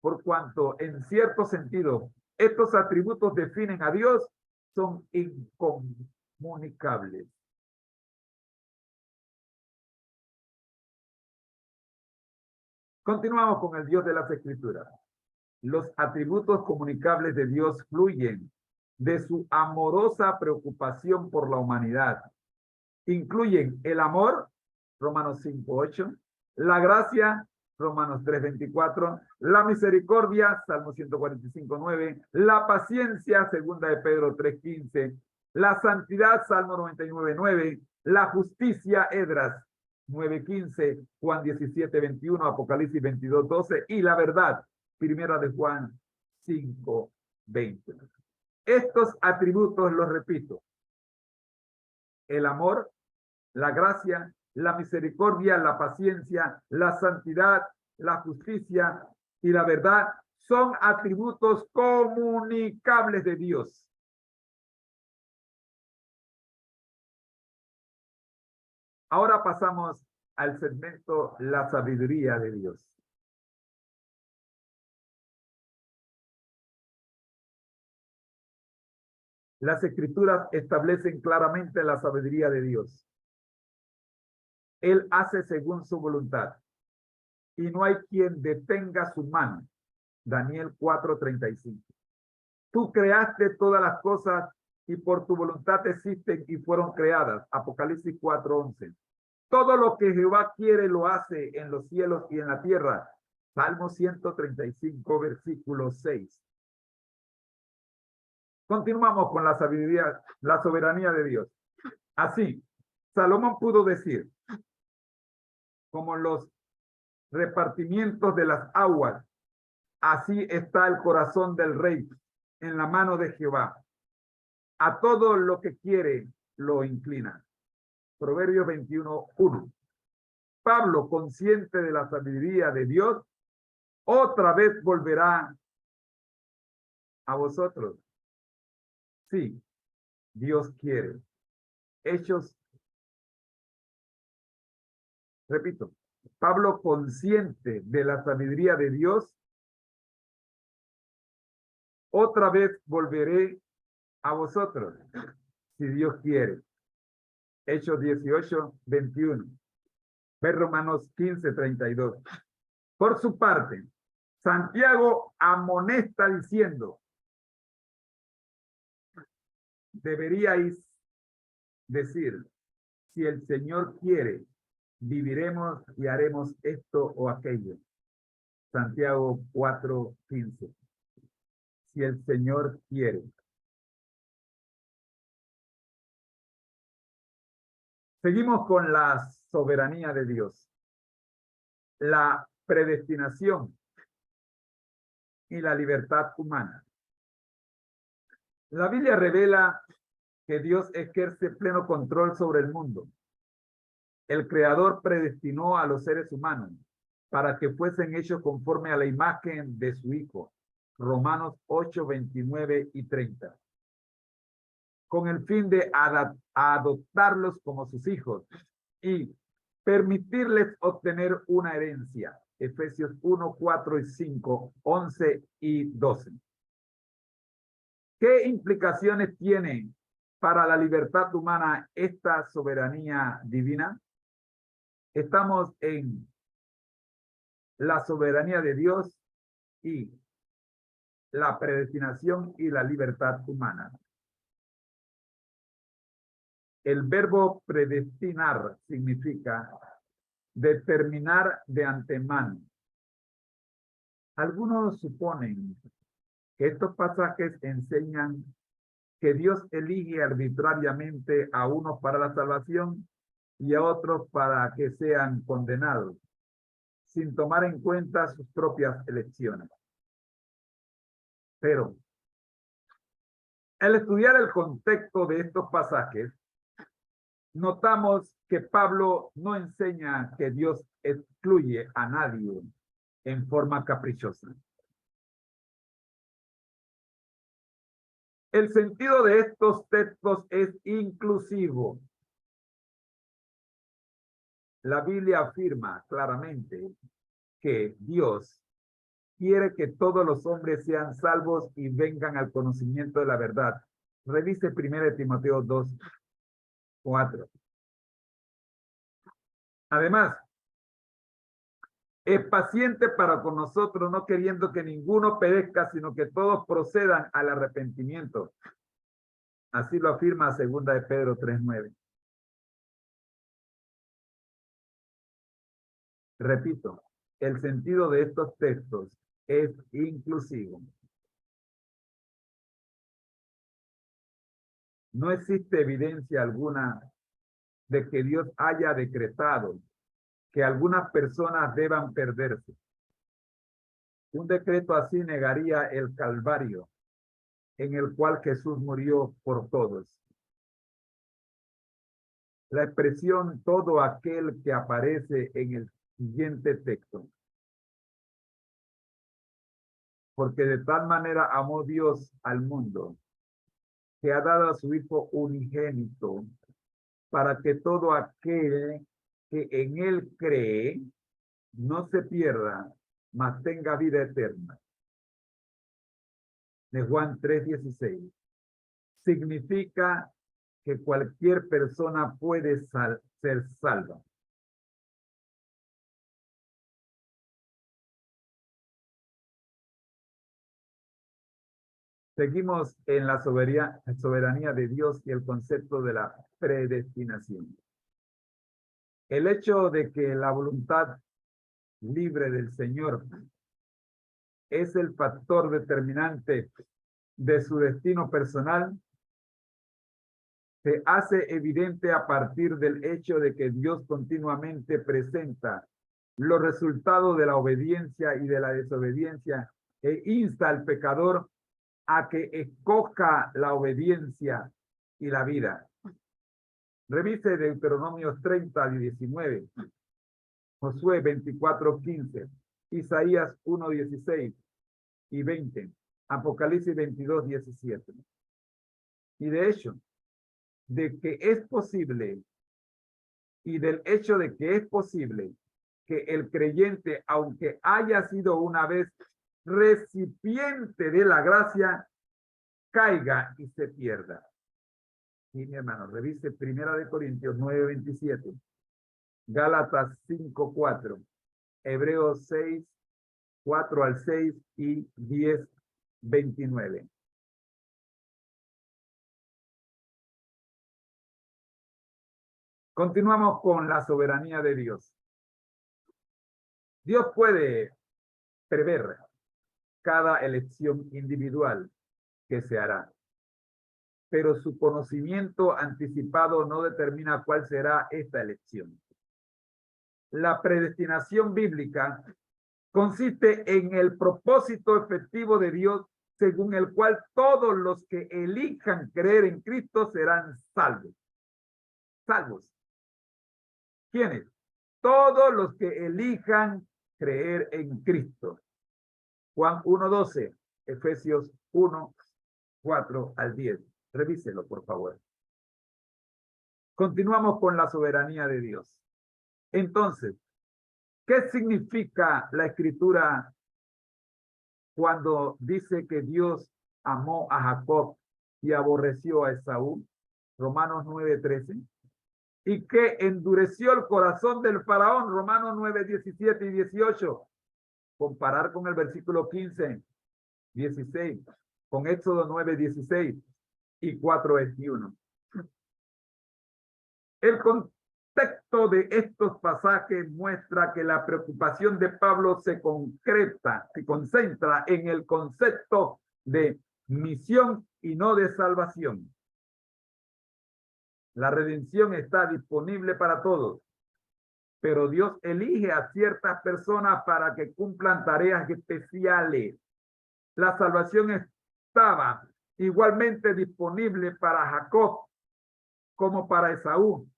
Por cuanto, en cierto sentido, estos atributos definen a Dios, son incomunicables. Continuamos con el Dios de las Escrituras. Los atributos comunicables de Dios fluyen de su amorosa preocupación por la humanidad. Incluyen el amor, Romanos 5:8, la gracia, Romanos 3:24, la misericordia, Salmo 145:9, la paciencia, segunda de Pedro 3:15, la santidad, Salmo 99:9, la justicia, Esdras 9:15, Juan 17:21, Apocalipsis 22:12 y la verdad, primera de Juan 5:20. Estos atributos los repito: el amor, la gracia, la misericordia, la paciencia, la santidad, la justicia y la verdad son atributos comunicables de Dios. Ahora pasamos al segmento La sabiduría de Dios. Las Escrituras establecen claramente la sabiduría de Dios. Él hace según su voluntad, y no hay quien detenga su mano. Daniel 4:35. Tú creaste todas las cosas y por tu voluntad existen y fueron creadas. Apocalipsis 4:11. Todo lo que Jehová quiere lo hace en los cielos y en la tierra. Salmo 135, versículo 6. Continuamos con la sabiduría, la soberanía de Dios. Así, Salomón pudo decir, como los repartimientos de las aguas, así está el corazón del rey en la mano de Jehová. A todo lo que quiere lo inclina. Proverbios 21:1. Pablo, consciente de la sabiduría de Dios, otra vez volverá a vosotros. Sí, Dios quiere. Hechos. Repito, Pablo, consciente de la sabiduría de Dios, otra vez volveré a vosotros, si Dios quiere. Hechos 18:21. Ver Romanos 15:32. Por su parte, Santiago amonesta diciendo, deberíais decir, si el Señor quiere, viviremos y haremos esto o aquello. Santiago 4:15. Si el Señor quiere. Seguimos con la soberanía de Dios, la predestinación y la libertad humana. La Biblia revela que Dios ejerce pleno control sobre el mundo. El Creador predestinó a los seres humanos para que fuesen hechos conforme a la imagen de su Hijo. Romanos 8:29 y 30. Con el fin de adoptarlos como sus hijos y permitirles obtener una herencia. Efesios 1, 4 y 5, 11 y 12. ¿Qué implicaciones tiene para la libertad humana esta soberanía divina? Estamos en la soberanía de Dios y la predestinación y la libertad humana. El verbo predestinar significa determinar de antemano. Algunos suponen que estos pasajes enseñan que Dios elige arbitrariamente a unos para la salvación y a otros para que sean condenados, sin tomar en cuenta sus propias elecciones. Pero, al estudiar el contexto de estos pasajes, notamos que Pablo no enseña que Dios excluye a nadie en forma caprichosa. El sentido de estos textos es inclusivo. La Biblia afirma claramente que Dios quiere que todos los hombres sean salvos y vengan al conocimiento de la verdad. Revise 1 Timoteo 2:4. Además, es paciente para con nosotros, no queriendo que ninguno perezca, sino que todos procedan al arrepentimiento. Así lo afirma 2 de Pedro 3:9. Repito, el sentido de estos textos es inclusivo. No existe evidencia alguna de que Dios haya decretado que algunas personas deban perderse. Un decreto así negaría el Calvario, en el cual Jesús murió por todos. La expresión todo aquel que aparece en el siguiente texto. Porque de tal manera amó Dios al mundo, que ha dado a su Hijo unigénito, para que todo aquel que en él cree no se pierda, mas tenga vida eterna. De Juan 3:16. Significa que cualquier persona puede ser salva. Seguimos en la soberanía de Dios y el concepto de la predestinación. El hecho de que la voluntad libre del Señor es el factor determinante de su destino personal se hace evidente a partir del hecho de que Dios continuamente presenta los resultados de la obediencia y de la desobediencia e insta al pecador a que escoja la obediencia y la vida. Revise Deuteronomios 30:19, Josué 24:15, Isaías 1:16 y 20, Apocalipsis 22:17. Y de hecho, de que es posible, y del hecho de que es posible que el creyente, aunque haya sido una vez recipiente de la gracia, caiga y se pierda. Y mi hermano, revise 1 Corintios 9:27, Gálatas 5:4, Hebreos 6:4-6 y 10:29. Continuamos con la soberanía de Dios. Dios puede prever cada elección individual que se hará, pero su conocimiento anticipado no determina cuál será esta elección. La predestinación bíblica consiste en el propósito efectivo de Dios, según el cual todos los que elijan creer en Cristo serán salvos. Salvos. ¿Quiénes? Todos los que elijan creer en Cristo. Juan 1:12, Efesios 1:4-10. Revíselo, por favor. Continuamos con la soberanía de Dios. Entonces, ¿qué significa la Escritura cuando dice que Dios amó a Jacob y aborreció a Esaú? Romanos 9:13. Y que endureció el corazón del faraón, Romanos 9:17 y 18. Comparar con el versículo 15:16, con Éxodo 9:16 y 4:21. El contexto de estos pasajes muestra que la preocupación de Pablo se concentra en el concepto de misión y no de salvación. La redención está disponible para todos, pero Dios elige a ciertas personas para que cumplan tareas especiales. La salvación estaba igualmente disponible para Jacob como para Esaú,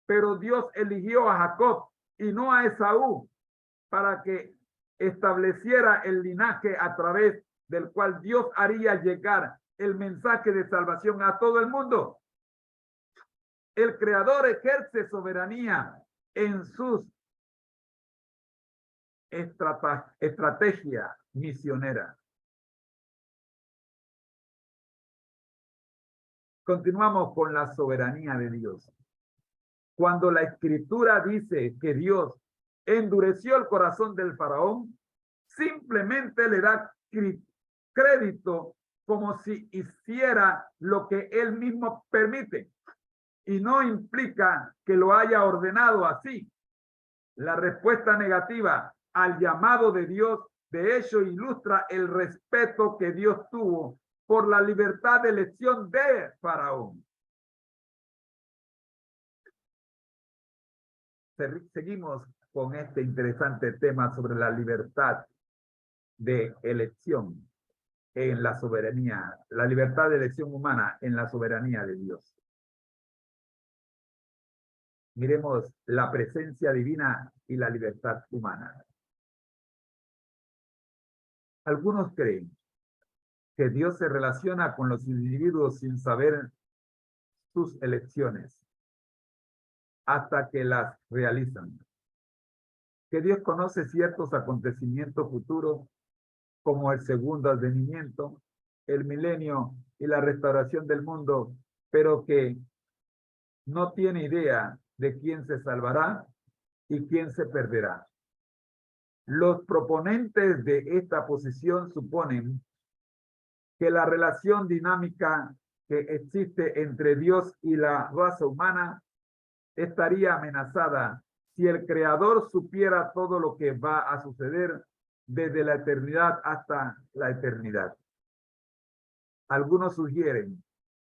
pero Dios eligió a Jacob y no a Esaú para que estableciera el linaje a través del cual Dios haría llegar el mensaje de salvación a todo el mundo. El Creador ejerce soberanía en sus estrategia misionera. Continuamos con la soberanía de Dios. Cuando la Escritura dice que Dios endureció el corazón del faraón, simplemente le da crédito como si hiciera lo que él mismo permite, y no implica que lo haya ordenado así. La respuesta negativa al llamado de Dios, de hecho, ilustra el respeto que Dios tuvo por la libertad de elección de Faraón. Seguimos con este interesante tema sobre la libertad de elección en la soberanía, la libertad de elección humana en la soberanía de Dios. Miremos la presencia divina y la libertad humana. Algunos creen que Dios se relaciona con los individuos sin saber sus elecciones hasta que las realizan. Que Dios conoce ciertos acontecimientos futuros como el segundo advenimiento, el milenio y la restauración del mundo, pero que no tiene idea de quién se salvará y quién se perderá. Los proponentes de esta posición suponen que la relación dinámica que existe entre Dios y la raza humana estaría amenazada si el Creador supiera todo lo que va a suceder desde la eternidad hasta la eternidad. Algunos sugieren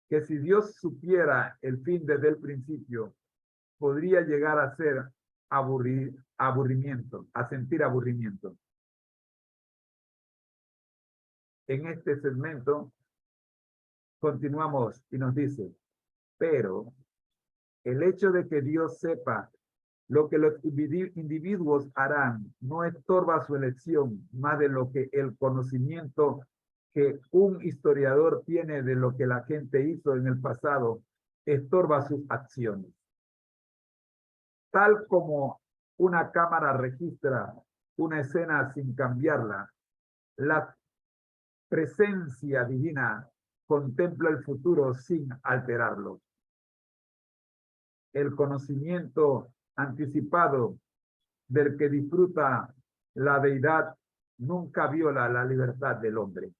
que si Dios supiera el fin desde el principio, podría llegar a ser aburrimiento, a sentir aburrimiento. En este segmento continuamos y nos dice, pero el hecho de que Dios sepa lo que los individuos harán no estorba su elección más de lo que el conocimiento que un historiador tiene de lo que la gente hizo en el pasado estorba sus acciones. Tal como una cámara registra una escena sin cambiarla, la presencia divina contempla el futuro sin alterarlo. El conocimiento anticipado del que disfruta la deidad nunca viola la libertad del hombre.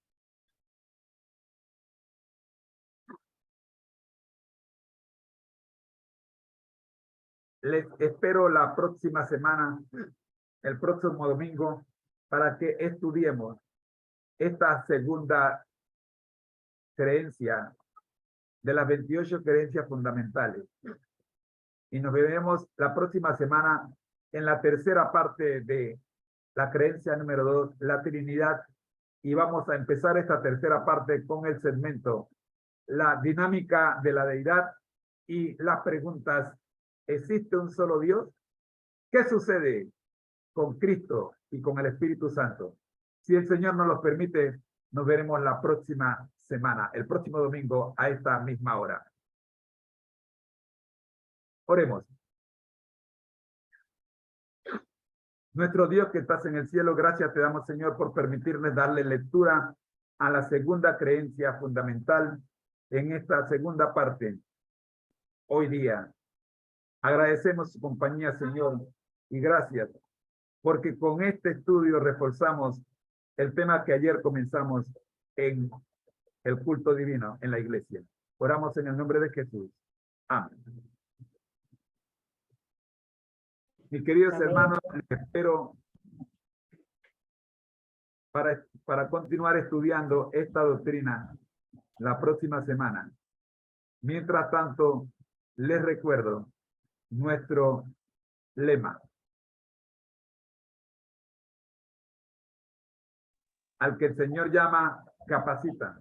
Les espero la próxima semana, el próximo domingo, para que estudiemos esta segunda creencia de las 28 creencias fundamentales. Y nos veremos la próxima semana en la tercera parte de la creencia número 2, la Trinidad. Y vamos a empezar esta tercera parte con el segmento, la dinámica de la deidad y las preguntas. ¿Existe un solo Dios? ¿Qué sucede con Cristo y con el Espíritu Santo? Si el Señor nos lo permite, nos veremos la próxima semana, el próximo domingo a esta misma hora. Oremos. Nuestro Dios que estás en el cielo, gracias te damos, Señor, por permitirnos darle lectura a la segunda creencia fundamental en esta segunda parte. Hoy día, agradecemos su compañía, Señor, y gracias, porque con este estudio reforzamos el tema que ayer comenzamos en el culto divino en la iglesia. Oramos en el nombre de Jesús. Amén. Mis queridos Amén. hermanos, les espero para continuar estudiando esta doctrina la próxima semana. Mientras tanto, les recuerdo nuestro lema. Al que el Señor llama, capacita.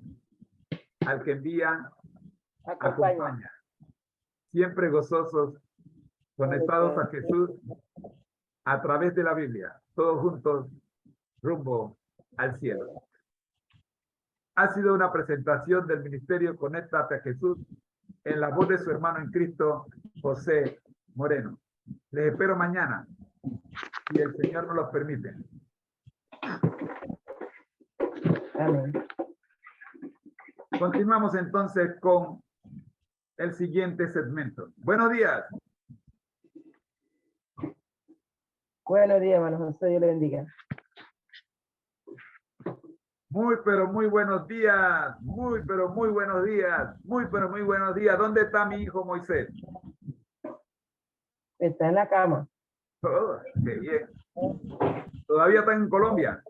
Al que envía, acompaña. Siempre gozosos, conectados a Jesús a través de la Biblia. Todos juntos, rumbo al cielo. Ha sido una presentación del Ministerio Conéctate a Jesús en la voz de su hermano en Cristo, José Moreno. Les espero mañana, si el Señor nos lo permite. Amén. Continuamos entonces con el siguiente segmento. Buenos días. Buenos días, hermano José, Dios le bendiga. Muy, pero muy buenos días. Muy, pero muy buenos días. Muy, pero muy buenos días. ¿Dónde está mi hijo Moisés? Está en la cama. Oh, qué bien. ¿Todavía está en Colombia?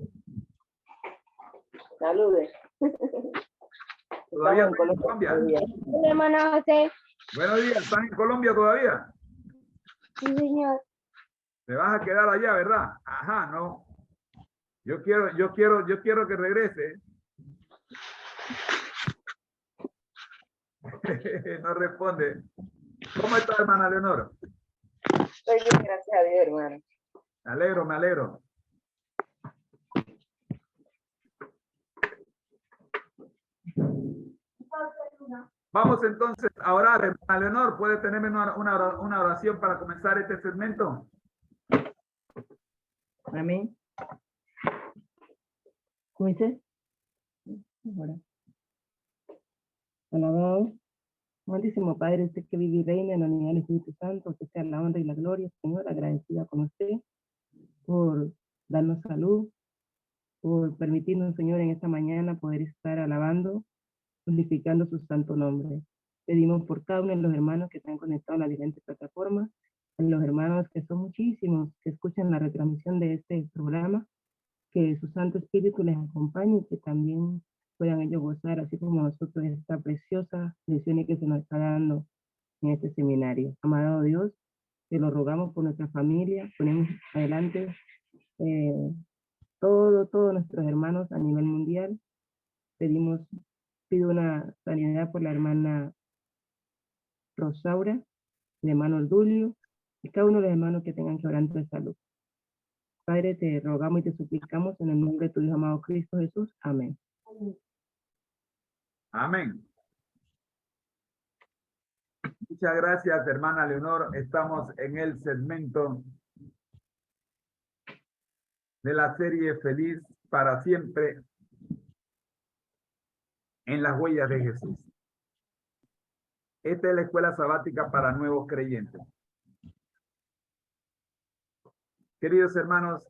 Saludes. ¿Todavía Estamos está en Colombia? Hola, hermano José. Buenos días. ¿Están en Colombia todavía? Sí, señor. Te vas a quedar allá, ¿verdad? Ajá, no. Yo quiero que regrese. No responde. ¿Cómo está, hermana Leonor? Estoy bien, gracias a Dios, hermano. Me alegro, me alegro. Vamos entonces a orar, hermana Leonor. ¿Puede tenerme una oración para comenzar este segmento? Amén. ¿Cómo dice? Ahora. Alabado, amantísimo Padre, usted que vive y reina en la unidad del Espíritu Santo, que sea la honra y la gloria, Señor, agradecida con usted por darnos salud, por permitirnos, Señor, en esta mañana poder estar alabando, glorificando su santo nombre. Pedimos por cada uno de los hermanos que están conectados a las diferentes plataformas, a los hermanos que son muchísimos, que escuchan la retransmisión de este programa, que su Santo Espíritu les acompañe y que también puedan ellos gozar, así como nosotros, esta preciosa lección que se nos está dando en este seminario. Amado Dios, te lo rogamos por nuestra familia, ponemos adelante todos nuestros hermanos a nivel mundial. Pido una sanidad por la hermana Rosaura, el hermano Dulio, y cada uno de los hermanos que tengan quebranto de salud. Padre, te rogamos y te suplicamos en el nombre de tu Hijo amado Cristo Jesús. Amén. Amén. Muchas gracias, hermana Leonor. Estamos en el segmento de la serie Feliz para Siempre en las huellas de Jesús. Esta es la escuela sabática para nuevos creyentes. Queridos hermanos,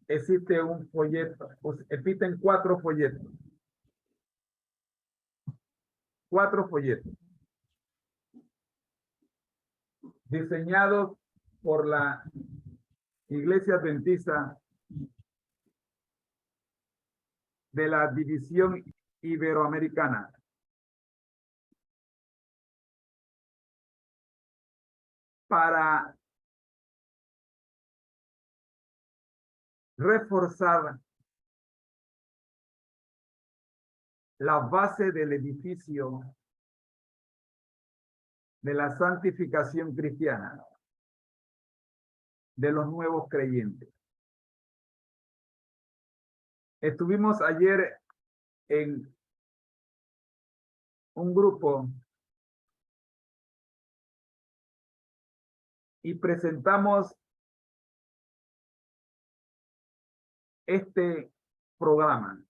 existe un folleto, existen 4 folletos. 4 folletos. Diseñados por la Iglesia Adventista de la División Iberoamericana. Para reforzar la base del edificio de la santificación cristiana de los nuevos creyentes. Estuvimos ayer en un grupo y presentamos este programa,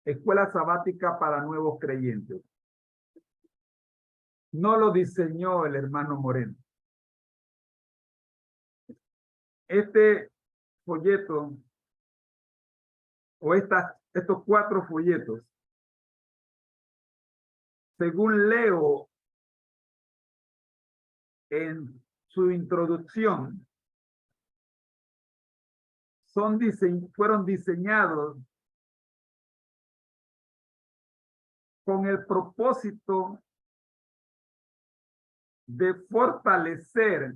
Escuela Sabática para Nuevos Creyentes. No lo diseñó el hermano Moreno. Este folleto o estos 4 folletos, según leo en su introducción fueron diseñados con el propósito de fortalecer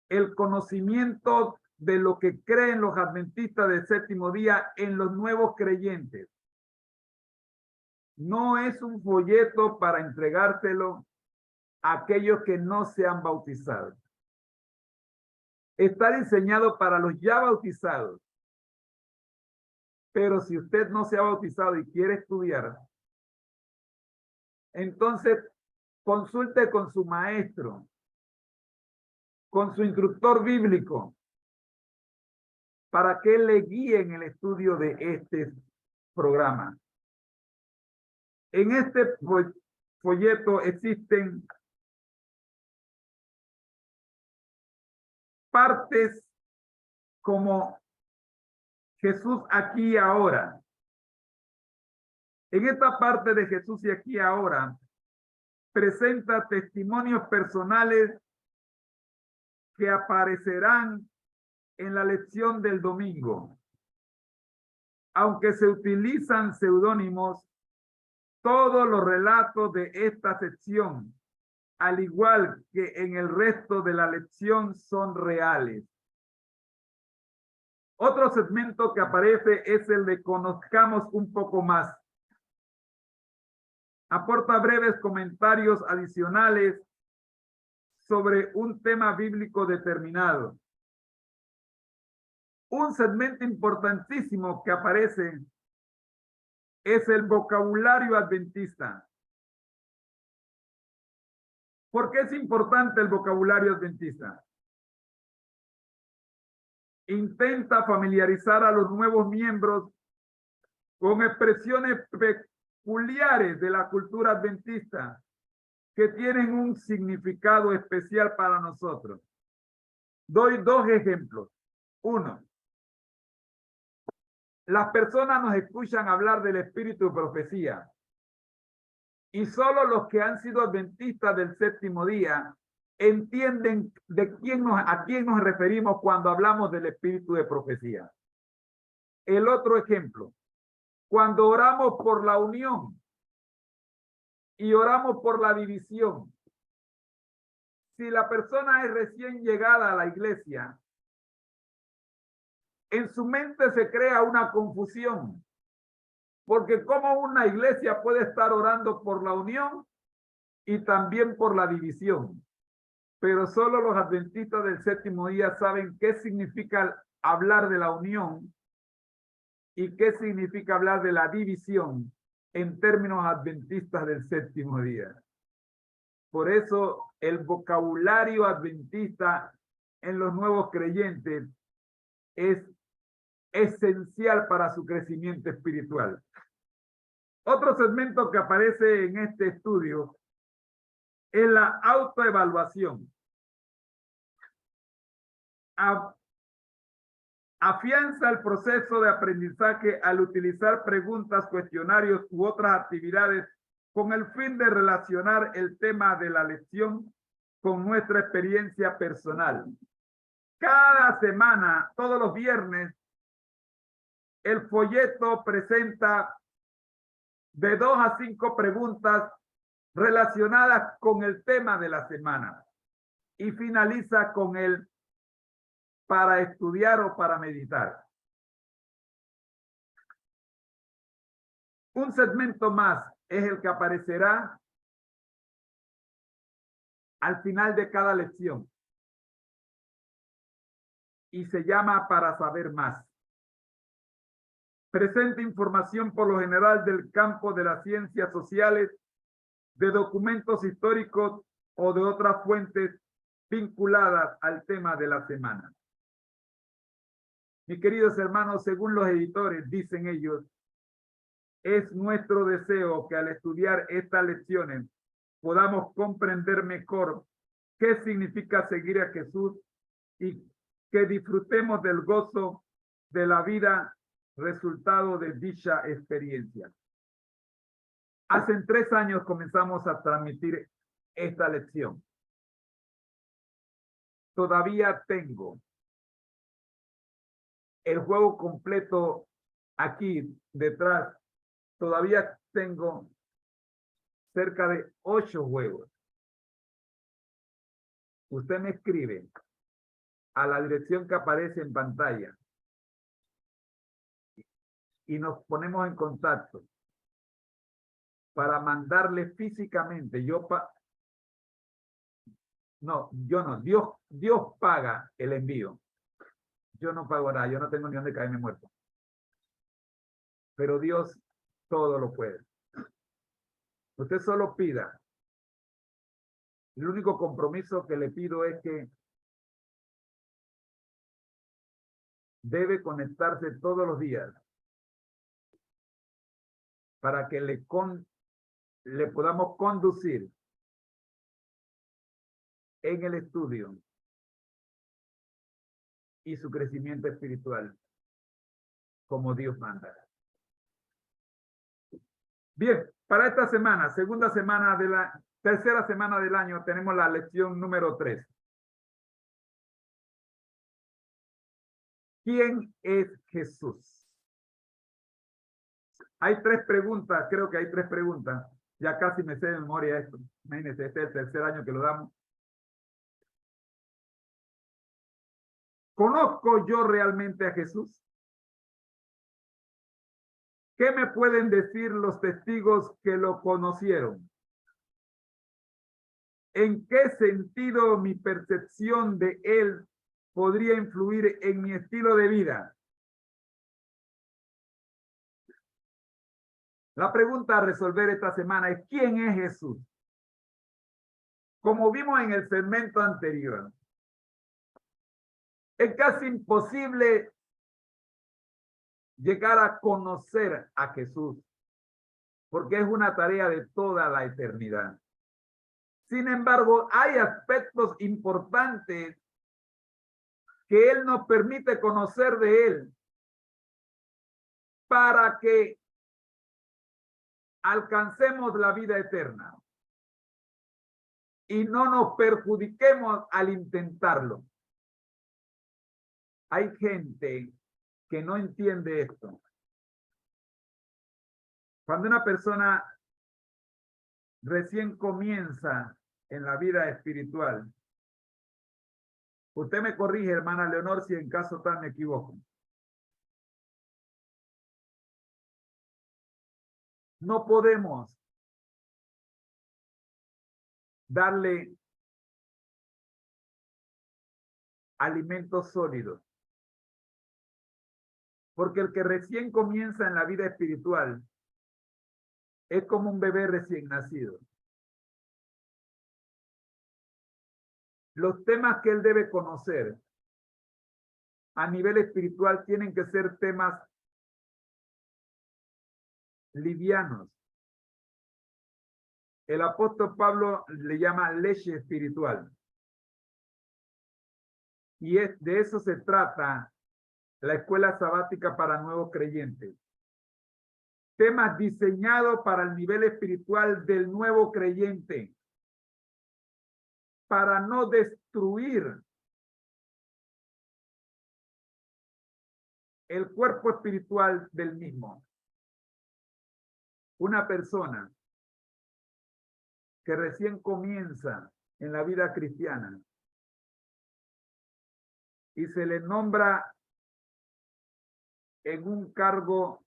el conocimiento de lo que creen los adventistas del séptimo día en los nuevos creyentes. No es un folleto para entregárselo a aquellos que no se han bautizado. Está diseñado para los ya bautizados. Pero si usted no se ha bautizado y quiere estudiar, entonces consulte con su maestro, con su instructor bíblico, para que le guíe en el estudio de este programa. En este folleto existen partes como Jesús aquí y ahora. En esta parte de Jesús y aquí y ahora presenta testimonios personales que aparecerán en la lección del domingo. Aunque se utilizan seudónimos, todos los relatos de esta sección, al igual que en el resto de la lección, son reales. Otro segmento que aparece es el de Conozcamos un poco más. Aporta breves comentarios adicionales sobre un tema bíblico determinado. Un segmento importantísimo que aparece es el vocabulario adventista. ¿Por qué es importante el vocabulario adventista? Intenta familiarizar a los nuevos miembros con expresiones peculiares de la cultura adventista que tienen un significado especial para nosotros. Doy dos ejemplos. Uno, las personas nos escuchan hablar del espíritu de profecía y solo los que han sido adventistas del séptimo día entienden a quién nos referimos cuando hablamos del espíritu de profecía. El otro ejemplo, cuando oramos por la unión y oramos por la división, si la persona es recién llegada a la iglesia, en su mente se crea una confusión, porque ¿cómo una iglesia puede estar orando por la unión y también por la división? Pero solo los adventistas del séptimo día saben qué significa hablar de la unión y qué significa hablar de la división en términos adventistas del séptimo día. Por eso el vocabulario adventista en los nuevos creyentes es esencial para su crecimiento espiritual. Otro segmento que aparece en este estudio es la autoevaluación. Afianza el proceso de aprendizaje al utilizar preguntas, cuestionarios u otras actividades con el fin de relacionar el tema de la lección con nuestra experiencia personal. Cada semana, todos los viernes, el folleto presenta de 2 a 5 preguntas relacionadas con el tema de la semana y finaliza con el para estudiar o para meditar. Un segmento más es el que aparecerá al final de cada lección y se llama Para saber más. Presenta información por lo general del campo de las ciencias sociales, de documentos históricos o de otras fuentes vinculadas al tema de la semana. Mis queridos hermanos, según los editores, dicen ellos, es nuestro deseo que al estudiar estas lecciones podamos comprender mejor qué significa seguir a Jesús y que disfrutemos del gozo de la vida resultado de dicha experiencia. Hace 3 años comenzamos a transmitir esta lección todavía tengo el juego completo aquí detrás. Todavía tengo cerca de 8 juegos. Usted me escribe a la dirección que aparece en pantalla y nos ponemos en contacto para mandarle físicamente. Yo no, Dios paga el envío. Yo no pago nada, yo no tengo ni dónde caerme muerto. Pero Dios todo lo puede. Usted solo pida. El único compromiso que le pido es que debe conectarse todos los días para que le podamos conducir en el estudio y su crecimiento espiritual como Dios manda. Bien, para esta semana, tercera semana del año, tenemos la lección número 3. ¿Quién es Jesús? Hay 3 preguntas, creo que hay 3 preguntas. Ya casi me sé de memoria esto. Imagínense, este es el tercer año que lo damos. ¿Conozco yo realmente a Jesús? ¿Qué me pueden decir los testigos que lo conocieron? ¿En qué sentido mi percepción de él podría influir en mi estilo de vida? La pregunta a resolver esta semana es: ¿quién es Jesús? Como vimos en el segmento anterior, es casi imposible llegar a conocer a Jesús, porque es una tarea de toda la eternidad. Sin embargo, hay aspectos importantes que Él nos permite conocer de Él para que alcancemos la vida eterna y no nos perjudiquemos al intentarlo. Hay gente que no entiende esto. Cuando una persona recién comienza en la vida espiritual, usted me corrige, hermana Leonor, si en caso tal me equivoco. No podemos darle alimentos sólidos, porque el que recién comienza en la vida espiritual es como un bebé recién nacido. Los temas que él debe conocer a nivel espiritual tienen que ser temas livianos. El apóstol Pablo le llama leche espiritual. Y de eso se trata la escuela sabática para nuevos creyentes. Temas diseñados para el nivel espiritual del nuevo creyente, para no destruir el cuerpo espiritual del mismo. Una persona que recién comienza en la vida cristiana y se le nombra en un cargo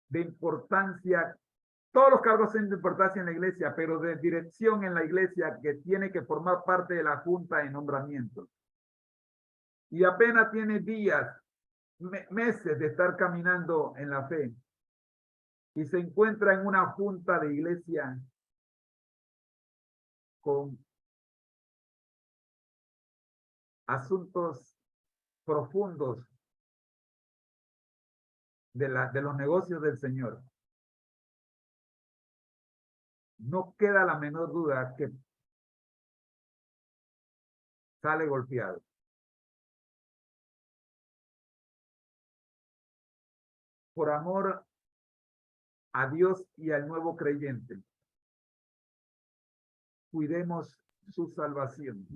de importancia, todos los cargos son de importancia en la iglesia, pero de dirección en la iglesia, que tiene que formar parte de la junta de nombramiento. Y apenas tiene días, meses de estar caminando en la fe, y se encuentra en una junta de iglesia con asuntos profundos de los negocios del Señor. No queda la menor duda que sale golpeado. Por amor a Dios y al nuevo creyente, cuidemos su salvación.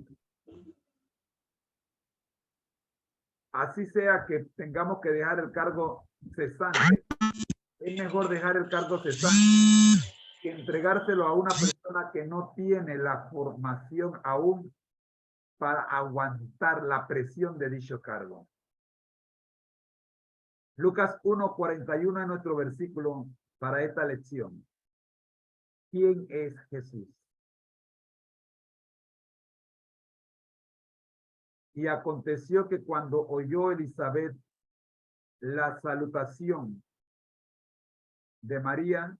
Así sea que tengamos que dejar el cargo cesante. Es mejor dejar el cargo cesante que entregárselo a una persona que no tiene la formación aún para aguantar la presión de dicho cargo. Lucas 1:41 es nuestro versículo para esta lección. ¿Quién es Jesús? Y aconteció que cuando oyó Elizabeth la salutación de María,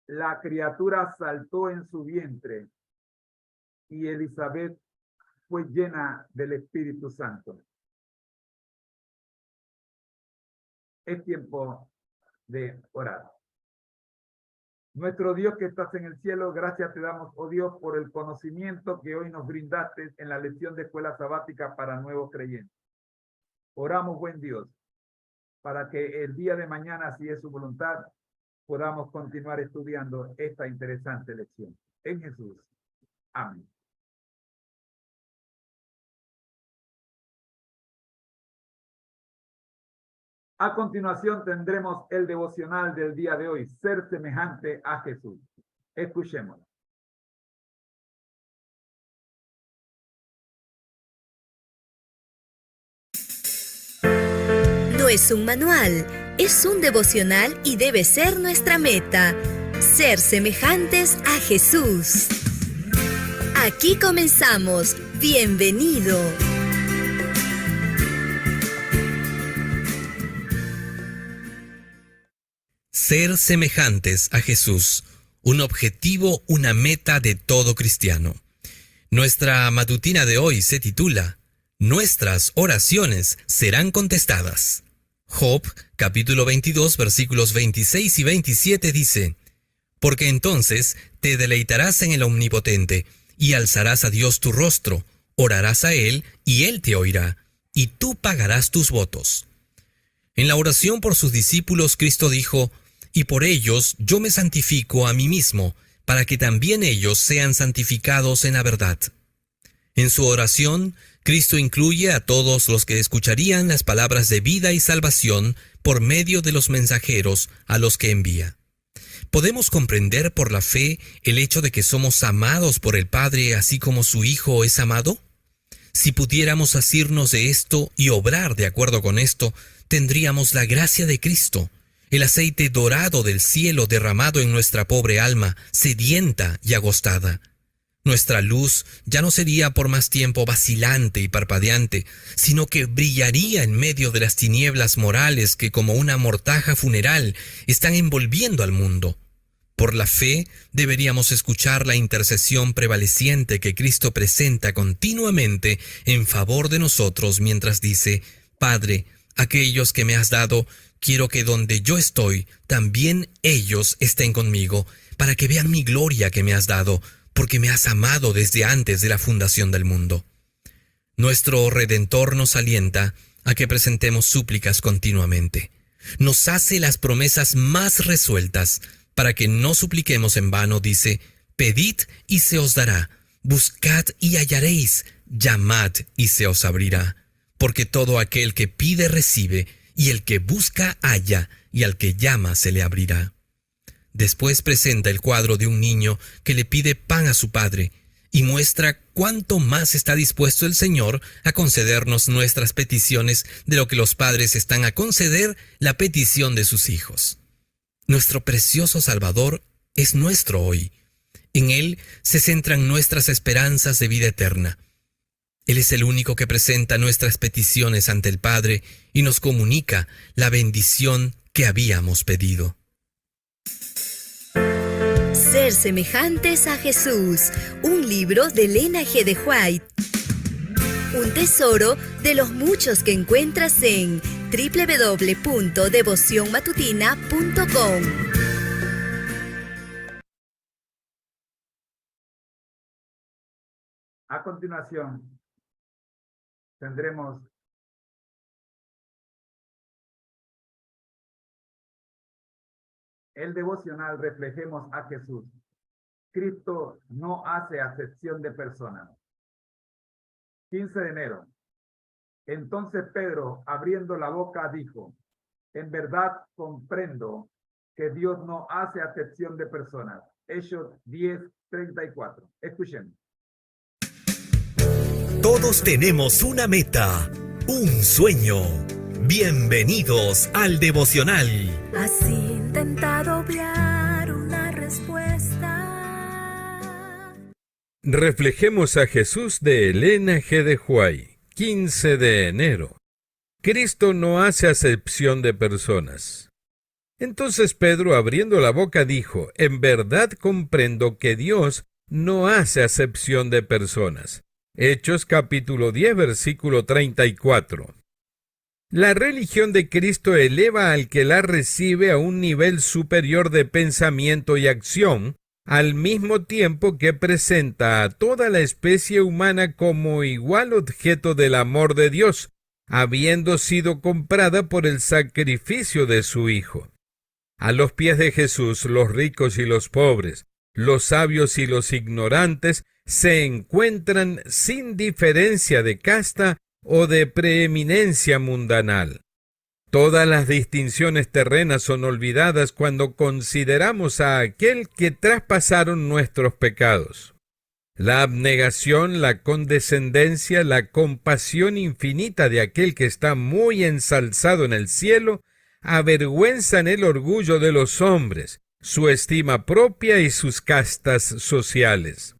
la criatura saltó en su vientre y Elizabeth fue llena del Espíritu Santo. Es tiempo de orar. Nuestro Dios que estás en el cielo, gracias te damos, oh Dios, por el conocimiento que hoy nos brindaste en la lección de escuela sabática para nuevos creyentes. Oramos, buen Dios, para que el día de mañana, si es su voluntad, podamos continuar estudiando esta interesante lección. En Jesús. Amén. A continuación tendremos el devocional del día de hoy, ser semejante a Jesús. Escuchemos. No es un manual, es un devocional y debe ser nuestra meta, ser semejantes a Jesús. Aquí comenzamos. Bienvenido. Ser semejantes a Jesús, un objetivo, una meta de todo cristiano. Nuestra matutina de hoy se titula Nuestras oraciones serán contestadas. Job, capítulo 22, versículos 26 y 27 dice: Porque entonces te deleitarás en el Omnipotente, y alzarás a Dios tu rostro, orarás a Él, y Él te oirá, y tú pagarás tus votos. En la oración por sus discípulos, Cristo dijo: Y por ellos yo me santifico a mí mismo, para que también ellos sean santificados en la verdad. En su oración, Cristo incluye a todos los que escucharían las palabras de vida y salvación por medio de los mensajeros a los que envía. ¿Podemos comprender por la fe el hecho de que somos amados por el Padre así como su Hijo es amado? Si pudiéramos asirnos de esto y obrar de acuerdo con esto, tendríamos la gracia de Cristo, el aceite dorado del cielo derramado en nuestra pobre alma, sedienta y agostada. Nuestra luz ya no sería por más tiempo vacilante y parpadeante, sino que brillaría en medio de las tinieblas morales que como una mortaja funeral están envolviendo al mundo. Por la fe deberíamos escuchar la intercesión prevaleciente que Cristo presenta continuamente en favor de nosotros mientras dice: Padre, aquellos que me has dado, quiero que donde yo estoy, también ellos estén conmigo, para que vean mi gloria que me has dado, porque me has amado desde antes de la fundación del mundo. Nuestro Redentor nos alienta a que presentemos súplicas continuamente. Nos hace las promesas más resueltas para que no supliquemos en vano. Dice: Pedid y se os dará, buscad y hallaréis, llamad y se os abrirá. Porque todo aquel que pide recibe, y el que busca halla, y al que llama se le abrirá. Después presenta el cuadro de un niño que le pide pan a su padre y muestra cuánto más está dispuesto el Señor a concedernos nuestras peticiones de lo que los padres están a conceder la petición de sus hijos. Nuestro precioso Salvador es nuestro hoy. En Él se centran nuestras esperanzas de vida eterna. Él es el único que presenta nuestras peticiones ante el Padre y nos comunica la bendición que habíamos pedido. Ser semejantes a Jesús, un libro de Elena G. de White. Un tesoro de los muchos que encuentras en www.devocionmatutina.com. A continuación, tendremos el devocional Reflejemos a Jesús. Cristo no hace acepción de personas. 15 de enero. Entonces Pedro, abriendo la boca, dijo, en verdad comprendo que Dios no hace acepción de personas. Hechos 10:34. Escuchen. Todos tenemos una meta, un sueño. Bienvenidos al devocional. ¿Has intentado obviar una respuesta? Reflejemos a Jesús de Elena G. de Huay, 15 de enero. Cristo no hace acepción de personas. Entonces Pedro, abriendo la boca, dijo, en verdad comprendo que Dios no hace acepción de personas. Hechos capítulo 10, versículo 34. La religión de Cristo eleva al que la recibe a un nivel superior de pensamiento y acción, al mismo tiempo que presenta a toda la especie humana como igual objeto del amor de Dios, habiendo sido comprada por el sacrificio de su Hijo. A los pies de Jesús, los ricos y los pobres, los sabios y los ignorantes, se encuentran sin diferencia de casta o de preeminencia mundanal. Todas las distinciones terrenas son olvidadas cuando consideramos a aquel que traspasaron nuestros pecados. La abnegación, la condescendencia, la compasión infinita de aquel que está muy ensalzado en el cielo, avergüenzan el orgullo de los hombres, su estima propia y sus castas sociales.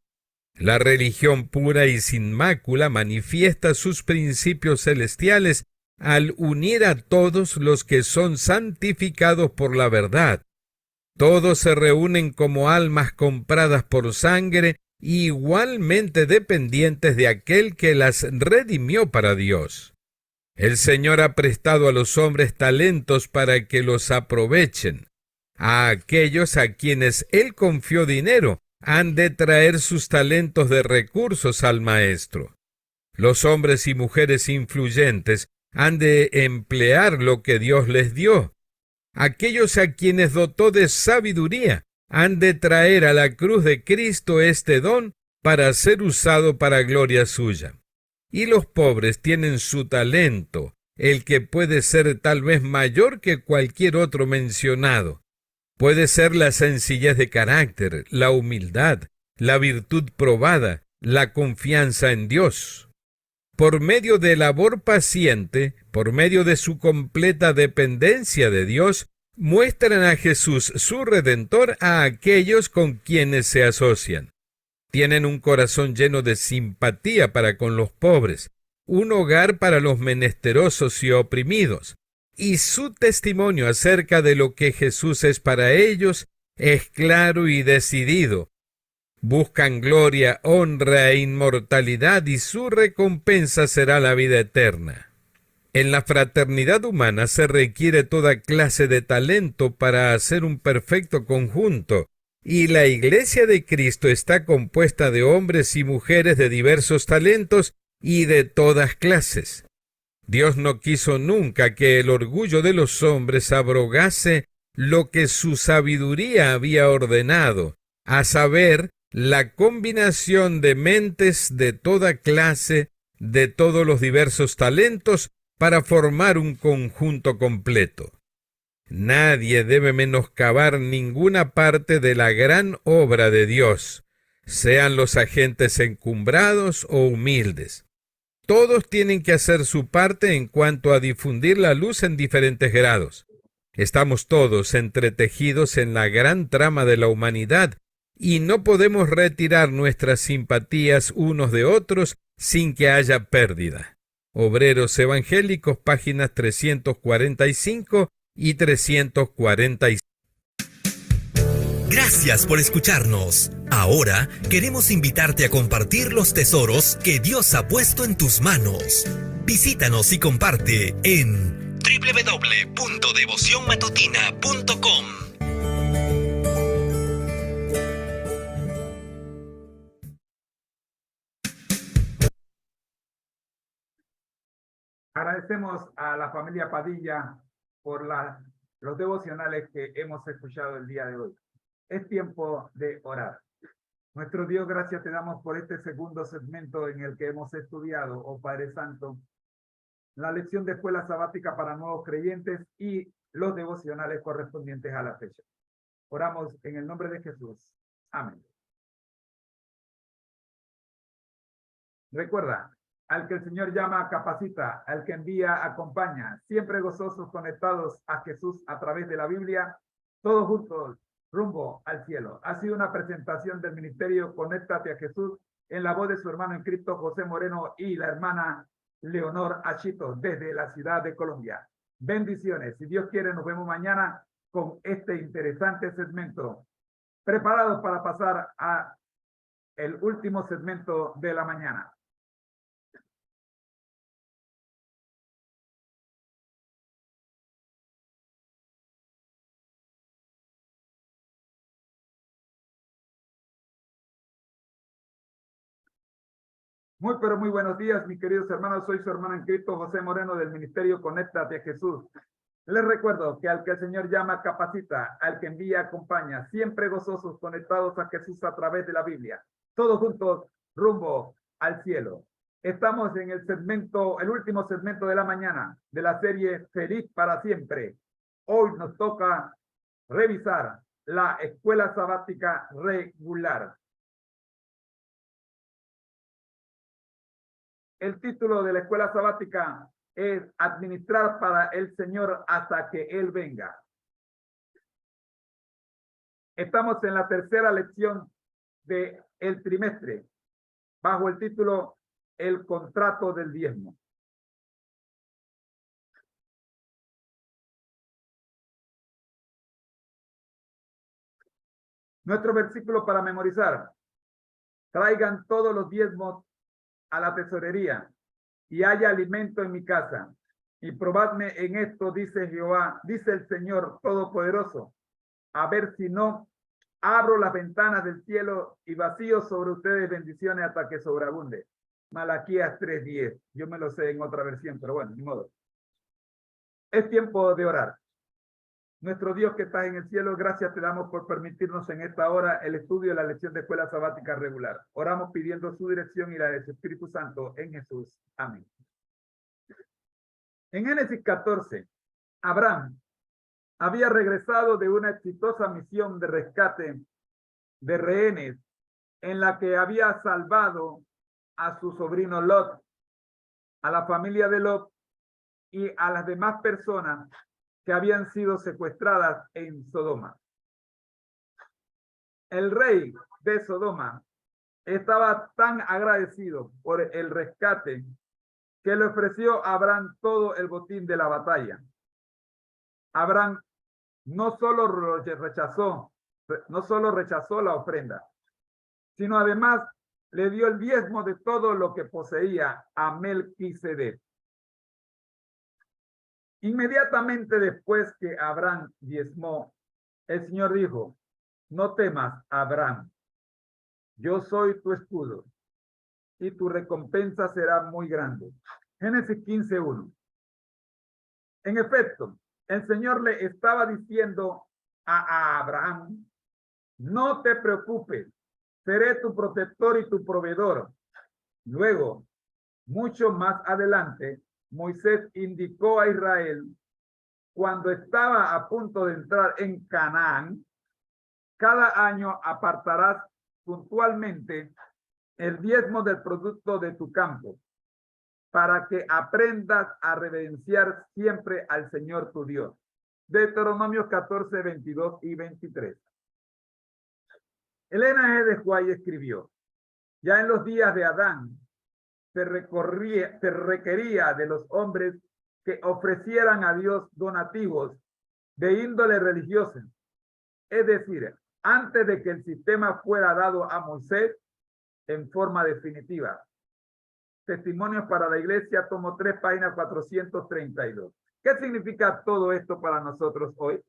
La religión pura y sin mácula manifiesta sus principios celestiales al unir a todos los que son santificados por la verdad. Todos se reúnen como almas compradas por sangre, igualmente dependientes de aquel que las redimió para Dios. El Señor ha prestado a los hombres talentos para que los aprovechen. A aquellos a quienes Él confió dinero, han de traer sus talentos de recursos al Maestro. Los hombres y mujeres influyentes han de emplear lo que Dios les dio. Aquellos a quienes dotó de sabiduría han de traer a la cruz de Cristo este don para ser usado para gloria suya. Y los pobres tienen su talento, el que puede ser tal vez mayor que cualquier otro mencionado. Puede ser la sencillez de carácter, la humildad, la virtud probada, la confianza en Dios. Por medio de labor paciente, por medio de su completa dependencia de Dios, muestran a Jesús, su Redentor, a aquellos con quienes se asocian. Tienen un corazón lleno de simpatía para con los pobres, un hogar para los menesterosos y oprimidos, y su testimonio acerca de lo que Jesús es para ellos es claro y decidido. Buscan gloria, honra e inmortalidad, y su recompensa será la vida eterna. En la fraternidad humana se requiere toda clase de talento para hacer un perfecto conjunto, y la Iglesia de Cristo está compuesta de hombres y mujeres de diversos talentos y de todas clases. Dios no quiso nunca que el orgullo de los hombres abrogase lo que su sabiduría había ordenado, a saber, la combinación de mentes de toda clase, de todos los diversos talentos, para formar un conjunto completo. Nadie debe menoscabar ninguna parte de la gran obra de Dios, sean los agentes encumbrados o humildes. Todos tienen que hacer su parte en cuanto a difundir la luz en diferentes grados. Estamos todos entretejidos en la gran trama de la humanidad y no podemos retirar nuestras simpatías unos de otros sin que haya pérdida. Obreros Evangélicos, páginas 345 y 346. Gracias por escucharnos. Ahora queremos invitarte a compartir los tesoros que Dios ha puesto en tus manos. Visítanos y comparte en www.devocionmatutina.com. Agradecemos a la familia Padilla por los devocionales que hemos escuchado el día de hoy. Es tiempo de orar. Nuestro Dios, gracias te damos por este segundo segmento en el que hemos estudiado, oh Padre Santo, la lección de escuela sabática para nuevos creyentes y los devocionales correspondientes a la fecha. Oramos en el nombre de Jesús. Amén. Recuerda, al que el Señor llama, capacita, al que envía, acompaña, siempre gozosos, conectados a Jesús a través de la Biblia, todos juntos, rumbo al cielo. Ha sido una presentación del ministerio Conéctate a Jesús en la voz de su hermano en Cristo, José Moreno, y la hermana Leonor Achito, desde la ciudad de Colombia. Bendiciones. Si Dios quiere, nos vemos mañana con este interesante segmento. Preparados para pasar a el último segmento de la mañana. Muy, pero muy buenos días, mis queridos hermanos. Soy su hermano en Cristo, José Moreno, del Ministerio Conéctate a Jesús. Les recuerdo que al que el Señor llama, capacita, al que envía, acompaña, siempre gozosos, conectados a Jesús a través de la Biblia. Todos juntos, rumbo al cielo. Estamos en el segmento, el último segmento de la mañana de la serie Feliz para Siempre. Hoy nos toca revisar la escuela sabática regular. El título de la escuela sabática es Administrar para el Señor hasta que Él venga. Estamos en la tercera lección del trimestre, bajo el título El contrato del diezmo. Nuestro versículo para memorizar: traigan todos los diezmos a la tesorería, y haya alimento en mi casa. Y probadme en esto, dice Jehová, dice el Señor Todopoderoso, a ver si no abro las ventanas del cielo y vacío sobre ustedes bendiciones hasta que sobreabunde. Malaquías 3:10. Yo me lo sé en otra versión, pero bueno, ni modo. Es tiempo de orar. Nuestro Dios que estás en el cielo, gracias te damos por permitirnos en esta hora el estudio de la lección de escuela sabática regular. Oramos pidiendo su dirección y la de su Espíritu Santo en Jesús. Amén. En Génesis 14, Abraham había regresado de una exitosa misión de rescate de rehenes en la que había salvado a su sobrino Lot, a la familia de Lot y a las demás personas que habían sido secuestradas en Sodoma. El rey de Sodoma estaba tan agradecido por el rescate que le ofreció a Abraham todo el botín de la batalla. Abraham no solo rechazó la ofrenda, sino además le dio el diezmo de todo lo que poseía a Melquisedec. Inmediatamente después que Abraham diezmó, el Señor dijo: no temas, Abraham, yo soy tu escudo y tu recompensa será muy grande. Génesis 15:1. En efecto, el Señor le estaba diciendo a Abraham: no te preocupes, seré tu protector y tu proveedor. Luego, mucho más adelante, Moisés indicó a Israel, cuando estaba a punto de entrar en Canaán: cada año apartarás puntualmente el diezmo del producto de tu campo, para que aprendas a reverenciar siempre al Señor tu Dios. Deuteronomio 14, 22 y 23. Elena G. de White escribió: ya en los días de Adán, se requería de los hombres que ofrecieran a Dios donativos de índole religiosa. Es decir, antes de que el sistema fuera dado a Moisés en forma definitiva. Testimonios para la Iglesia, tomo 3, página 432. ¿Qué significa todo esto para nosotros hoy?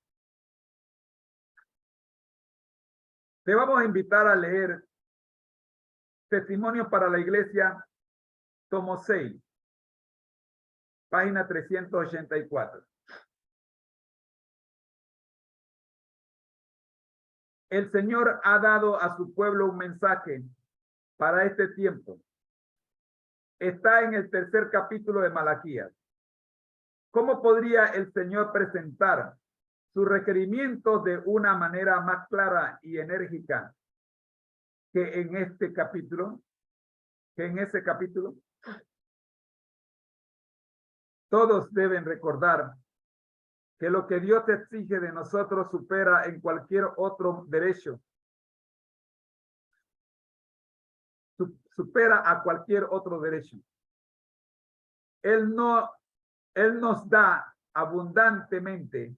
Te vamos a invitar a leer Testimonios para la Iglesia, tomo 6, página 384. El Señor ha dado a su pueblo un mensaje para este tiempo. Está en el 3er capítulo de Malaquías. ¿Cómo podría el Señor presentar sus requerimientos de una manera más clara y enérgica que en este capítulo? Que en ese capítulo. Todos deben recordar que lo que Dios exige de nosotros supera en cualquier otro derecho. Supera a cualquier otro derecho. Él nos da abundantemente,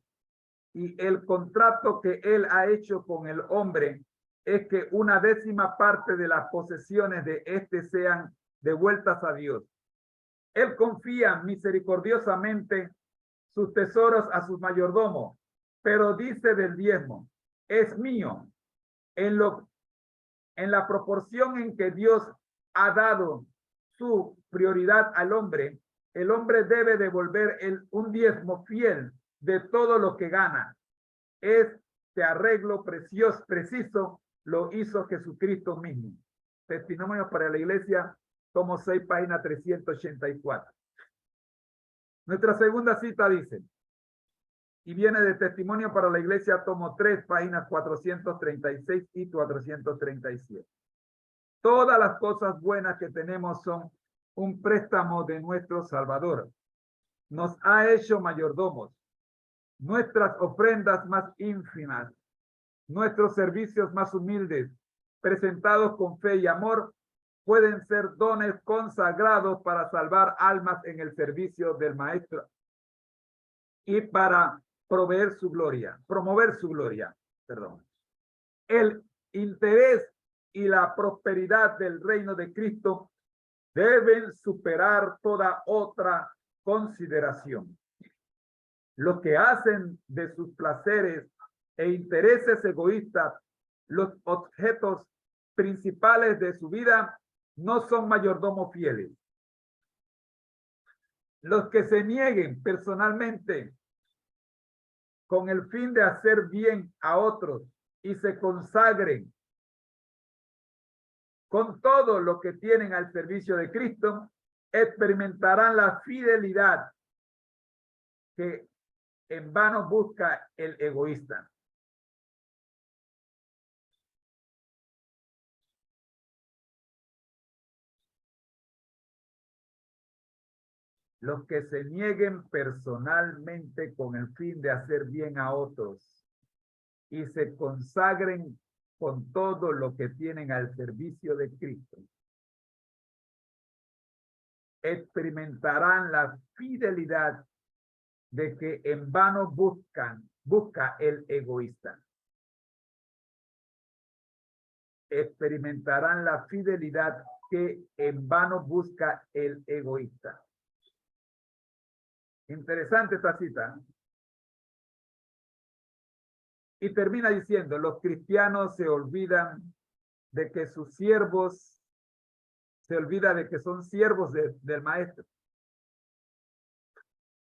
y el contrato que Él ha hecho con el hombre es que 1/10 parte de las posesiones de éste sean devueltas a Dios. Él confía misericordiosamente sus tesoros a sus mayordomos, pero dice del diezmo: es mío. En la proporción en que Dios ha dado su prioridad al hombre, el hombre debe devolver un diezmo fiel de todo lo que gana. Este arreglo preciso lo hizo Jesucristo mismo. Testimonios para la Iglesia, tomo 6, página 384. Nuestra segunda cita dice, y viene de Testimonio para la Iglesia, tomo 3, páginas 436 y 437. Todas las cosas buenas que tenemos son un préstamo de nuestro Salvador. Nos ha hecho mayordomos. Nuestras ofrendas más ínfimas, nuestros servicios más humildes, presentados con fe y amor, pueden ser dones consagrados para salvar almas en el servicio del Maestro y para promover su gloria. El interés y la prosperidad del reino de Cristo deben superar toda otra consideración. Los que hacen de sus placeres e intereses egoístas los objetos principales de su vida no son mayordomos fieles. Los que se nieguen personalmente con el fin de hacer bien a otros y se consagren con todo lo que tienen al servicio de Cristo, experimentarán la fidelidad que en vano busca el egoísta. Los que se nieguen personalmente con el fin de hacer bien a otros y se consagren con todo lo que tienen al servicio de Cristo, experimentarán la fidelidad de que en vano busca el egoísta. Experimentarán la fidelidad que en vano busca el egoísta. Interesante esta cita. Y termina diciendo, los cristianos se olvidan de que sus siervos, son siervos del Maestro.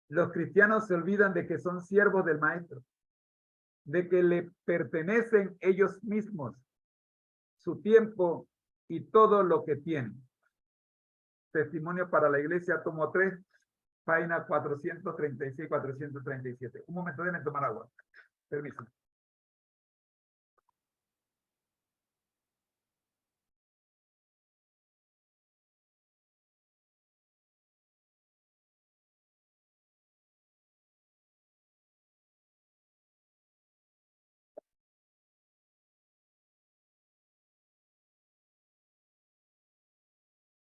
Los cristianos se olvidan de que son siervos del Maestro, de que le pertenecen ellos mismos, su tiempo y todo lo que tienen. Testimonio para la Iglesia, tomo 3, página 436 y 437. Un momento, déjenme tomar agua. Permiso.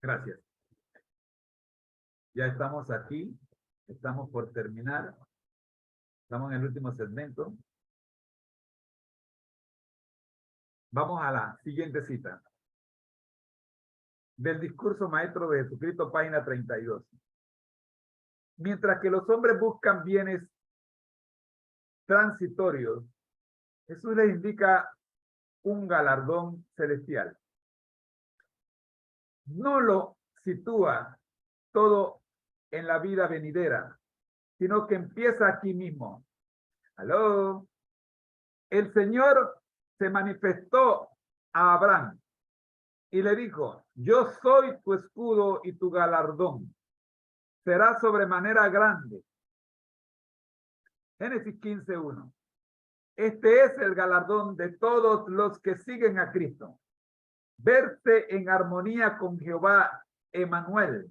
Gracias. Ya estamos aquí. Estamos por terminar. Estamos en el último segmento. Vamos a la siguiente cita. Del discurso maestro de Jesucristo, página 32. Mientras que los hombres buscan bienes transitorios, Jesús les indica un galardón celestial. No lo sitúa todo en la vida venidera, sino que empieza aquí mismo. ¿Aló? El Señor se manifestó a Abraham y le dijo, yo soy tu escudo y tu galardón. Será sobremanera grande. Génesis 15:1. Este es el galardón de todos los que siguen a Cristo. Verse en armonía con Jehová Emmanuel,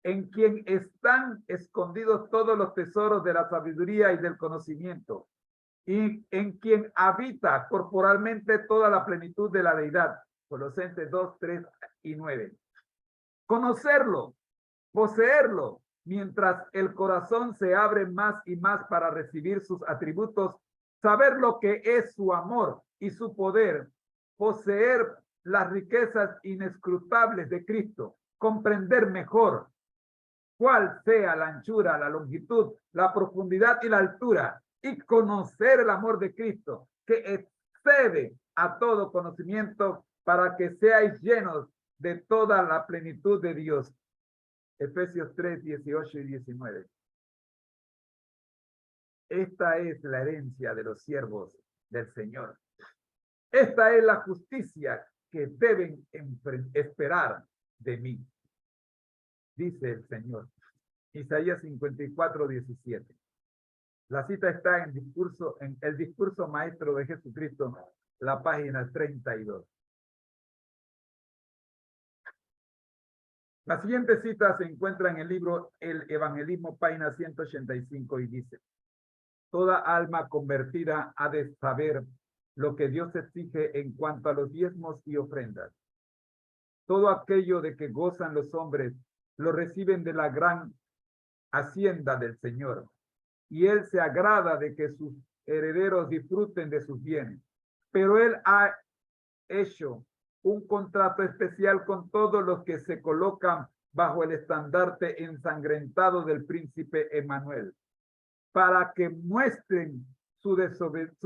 en quien están escondidos todos los tesoros de la sabiduría y del conocimiento, y en quien habita corporalmente toda la plenitud de la deidad. Colosenses 2, 3 y 9. Conocerlo, poseerlo, mientras el corazón se abre más y más para recibir sus atributos, saber lo que es su amor y su poder, poseer las riquezas inescrutables de Cristo, comprender mejor cuál sea la anchura, la longitud, la profundidad y la altura, y conocer el amor de Cristo, que excede a todo conocimiento, para que seáis llenos de toda la plenitud de Dios. Efesios 3, 18 y 19. Esta es la herencia de los siervos del Señor. Esta es la justicia que deben esperar de mí, dice el Señor. Isaías 54, 17. La cita está en el discurso maestro de Jesucristo, la página 32. La siguiente cita se encuentra en el libro El Evangelismo, página 185, y dice: toda alma convertida ha de saber lo que Dios exige en cuanto a los diezmos y ofrendas. Todo aquello de que gozan los hombres lo reciben de la gran hacienda del Señor, y Él se agrada de que sus herederos disfruten de sus bienes. Pero Él ha hecho un contrato especial con todos los que se colocan bajo el estandarte ensangrentado del príncipe Emmanuel, para que muestren su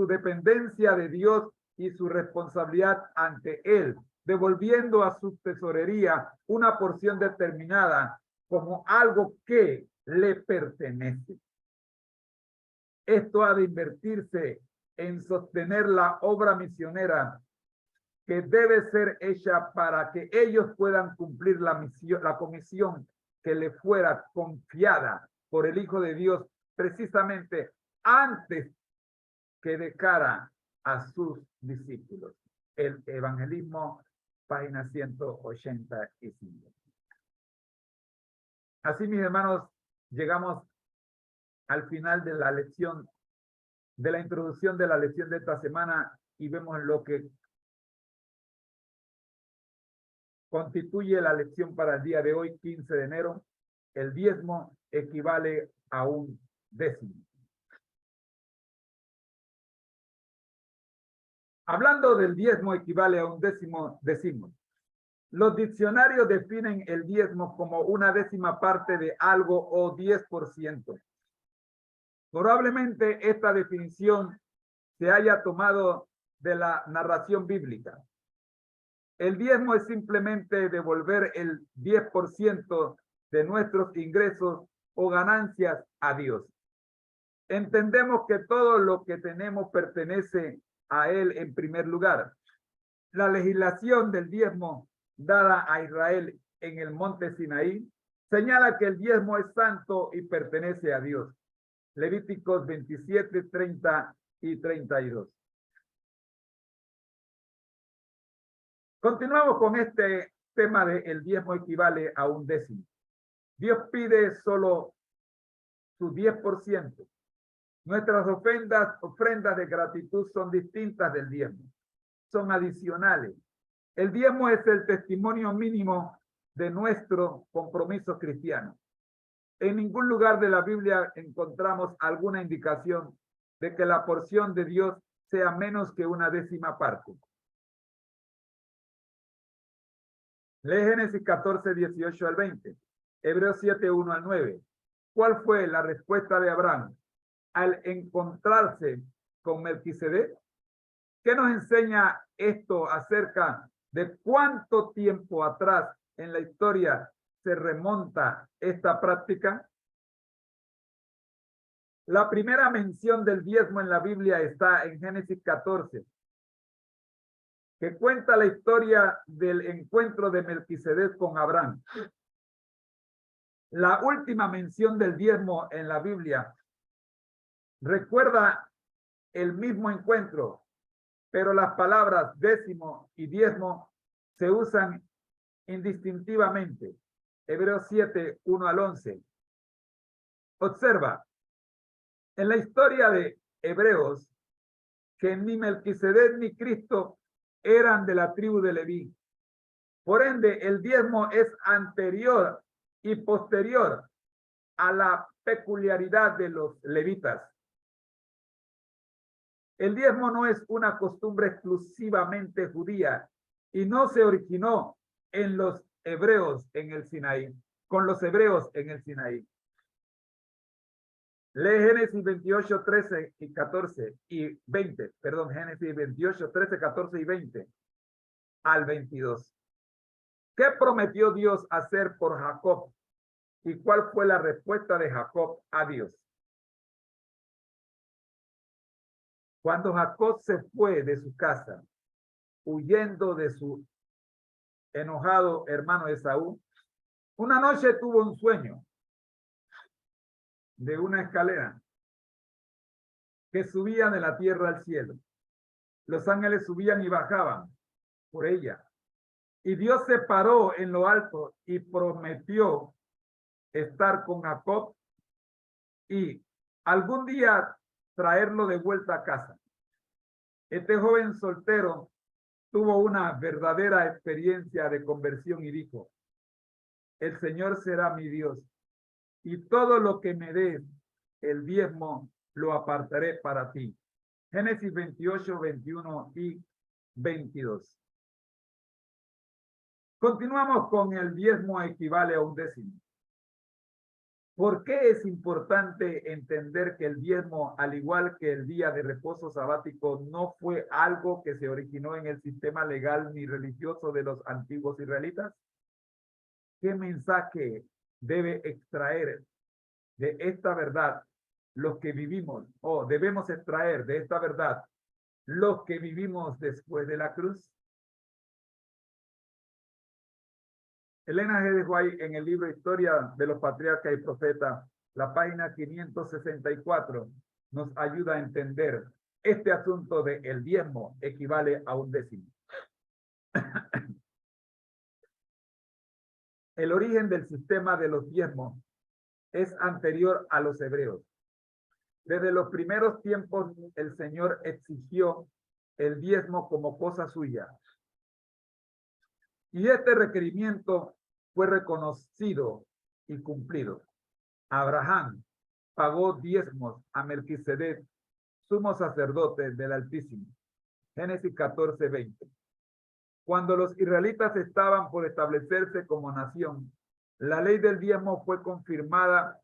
dependencia de Dios y su responsabilidad ante Él, devolviendo a su tesorería una porción determinada como algo que le pertenece. Esto ha de invertirse en sostener la obra misionera que debe ser hecha para que ellos puedan cumplir la comisión que le fuera confiada por el Hijo de Dios, precisamente antes que de cara a sus discípulos. El Evangelismo, página 185. Así, mis hermanos, llegamos al final de la lección, de la introducción de la lección de esta semana, y vemos lo que constituye la lección para el día de hoy, 15 de enero. El diezmo equivale a un décimo. Hablando del diezmo equivale a un décimo, decimos: los diccionarios definen el diezmo como una décima parte de algo o 10%. Probablemente esta definición se haya tomado de la narración bíblica. El diezmo es simplemente devolver el 10% de nuestros ingresos o ganancias a Dios. Entendemos que todo lo que tenemos pertenece a Él en primer lugar. La legislación del diezmo dada a Israel en el monte Sinaí señala que el diezmo es santo y pertenece a Dios. Levíticos 27, 30 y 32. Continuamos con este tema de el diezmo equivale a un décimo. Dios pide solo su 10%. Nuestras ofrendas de gratitud son distintas del diezmo. Son adicionales. El diezmo es el testimonio mínimo de nuestro compromiso cristiano. En ningún lugar de la Biblia encontramos alguna indicación de que la porción de Dios sea menos que una décima parte. Lee Génesis 14, 18 al 20. Hebreos 7, 1 al 9. ¿Cuál fue la respuesta de Abraham al encontrarse con Melquisedec? ¿Qué nos enseña esto acerca de cuánto tiempo atrás en la historia se remonta esta práctica? La primera mención del diezmo en la Biblia está en Génesis 14, que cuenta la historia del encuentro de Melquisedec con Abraham. La última mención del diezmo en la Biblia recuerda el mismo encuentro, pero las palabras décimo y diezmo se usan indistintivamente. Hebreos 7, 1 al 11. Observa, en la historia de Hebreos, que ni Melquisedec ni Cristo eran de la tribu de Leví. Por ende, el diezmo es anterior y posterior a la peculiaridad de los levitas. El diezmo no es una costumbre exclusivamente judía y no se originó en los hebreos en el Sinaí, con los hebreos en el Sinaí. Lee Génesis 28, 13 y 14 y 20, perdón, Génesis 28, 13, 14 y 20 al 22. ¿Qué prometió Dios hacer por Jacob? ¿Y cuál fue la respuesta de Jacob a Dios? Cuando Jacob se fue de su casa, huyendo de su enojado hermano Esaú, una noche tuvo un sueño de una escalera que subía de la tierra al cielo. Los ángeles subían y bajaban por ella. Y Dios se paró en lo alto y prometió estar con Jacob y algún día traerlo de vuelta a casa. Este joven soltero tuvo una verdadera experiencia de conversión y dijo: el Señor será mi Dios, y todo lo que me des, el diezmo, lo apartaré para ti. Génesis 28, 21 y 22. Continuamos con el diezmo equivale a un décimo. ¿Por qué es importante entender que el diezmo, al igual que el día de reposo sabático, no fue algo que se originó en el sistema legal ni religioso de los antiguos israelitas? ¿Qué mensaje debe extraer de esta verdad los que vivimos, o debemos extraer de esta verdad los que vivimos después de la cruz? Elena G. de White, en el libro Historia de los Patriarcas y Profetas, la página 564, nos ayuda a entender este asunto de el diezmo equivale a un décimo. El origen del sistema de los diezmos es anterior a los hebreos. Desde los primeros tiempos, el Señor exigió el diezmo como cosa suya. Y este requerimiento fue reconocido y cumplido. Abraham pagó diezmos a Melquisedec, sumo sacerdote del Altísimo. Génesis 14, 20. Cuando los israelitas estaban por establecerse como nación, la ley del diezmo fue confirmada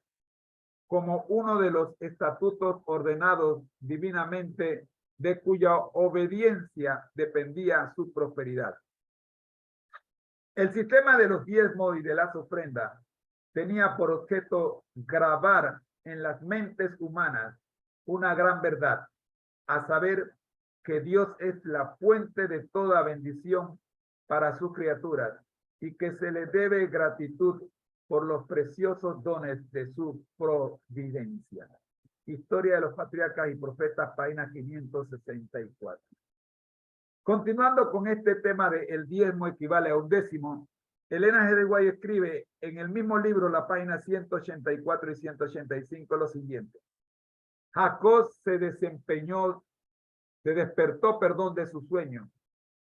como uno de los estatutos ordenados divinamente, de cuya obediencia dependía su prosperidad. El sistema de los diezmos y de las ofrendas tenía por objeto grabar en las mentes humanas una gran verdad, a saber que Dios es la fuente de toda bendición para sus criaturas y que se le debe gratitud por los preciosos dones de su providencia. Historia de los Patriarcas y Profetas, página 564. Continuando con este tema de el diezmo equivale a un décimo, Elena G. de White escribe en el mismo libro, la página 184 y 185, lo siguiente. Jacob se despertó, de su sueño,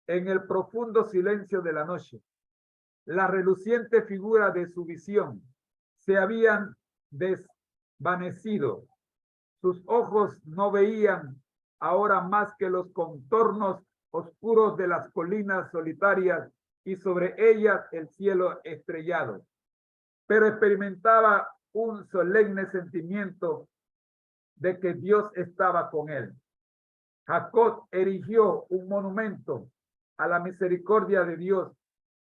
en el profundo silencio de la noche. La reluciente figura de su visión se habían desvanecido. Sus ojos no veían ahora más que los contornos oscuros de las colinas solitarias y sobre ellas el cielo estrellado. Pero experimentaba un solemne sentimiento de que Dios estaba con él. Jacob erigió un monumento a la misericordia de Dios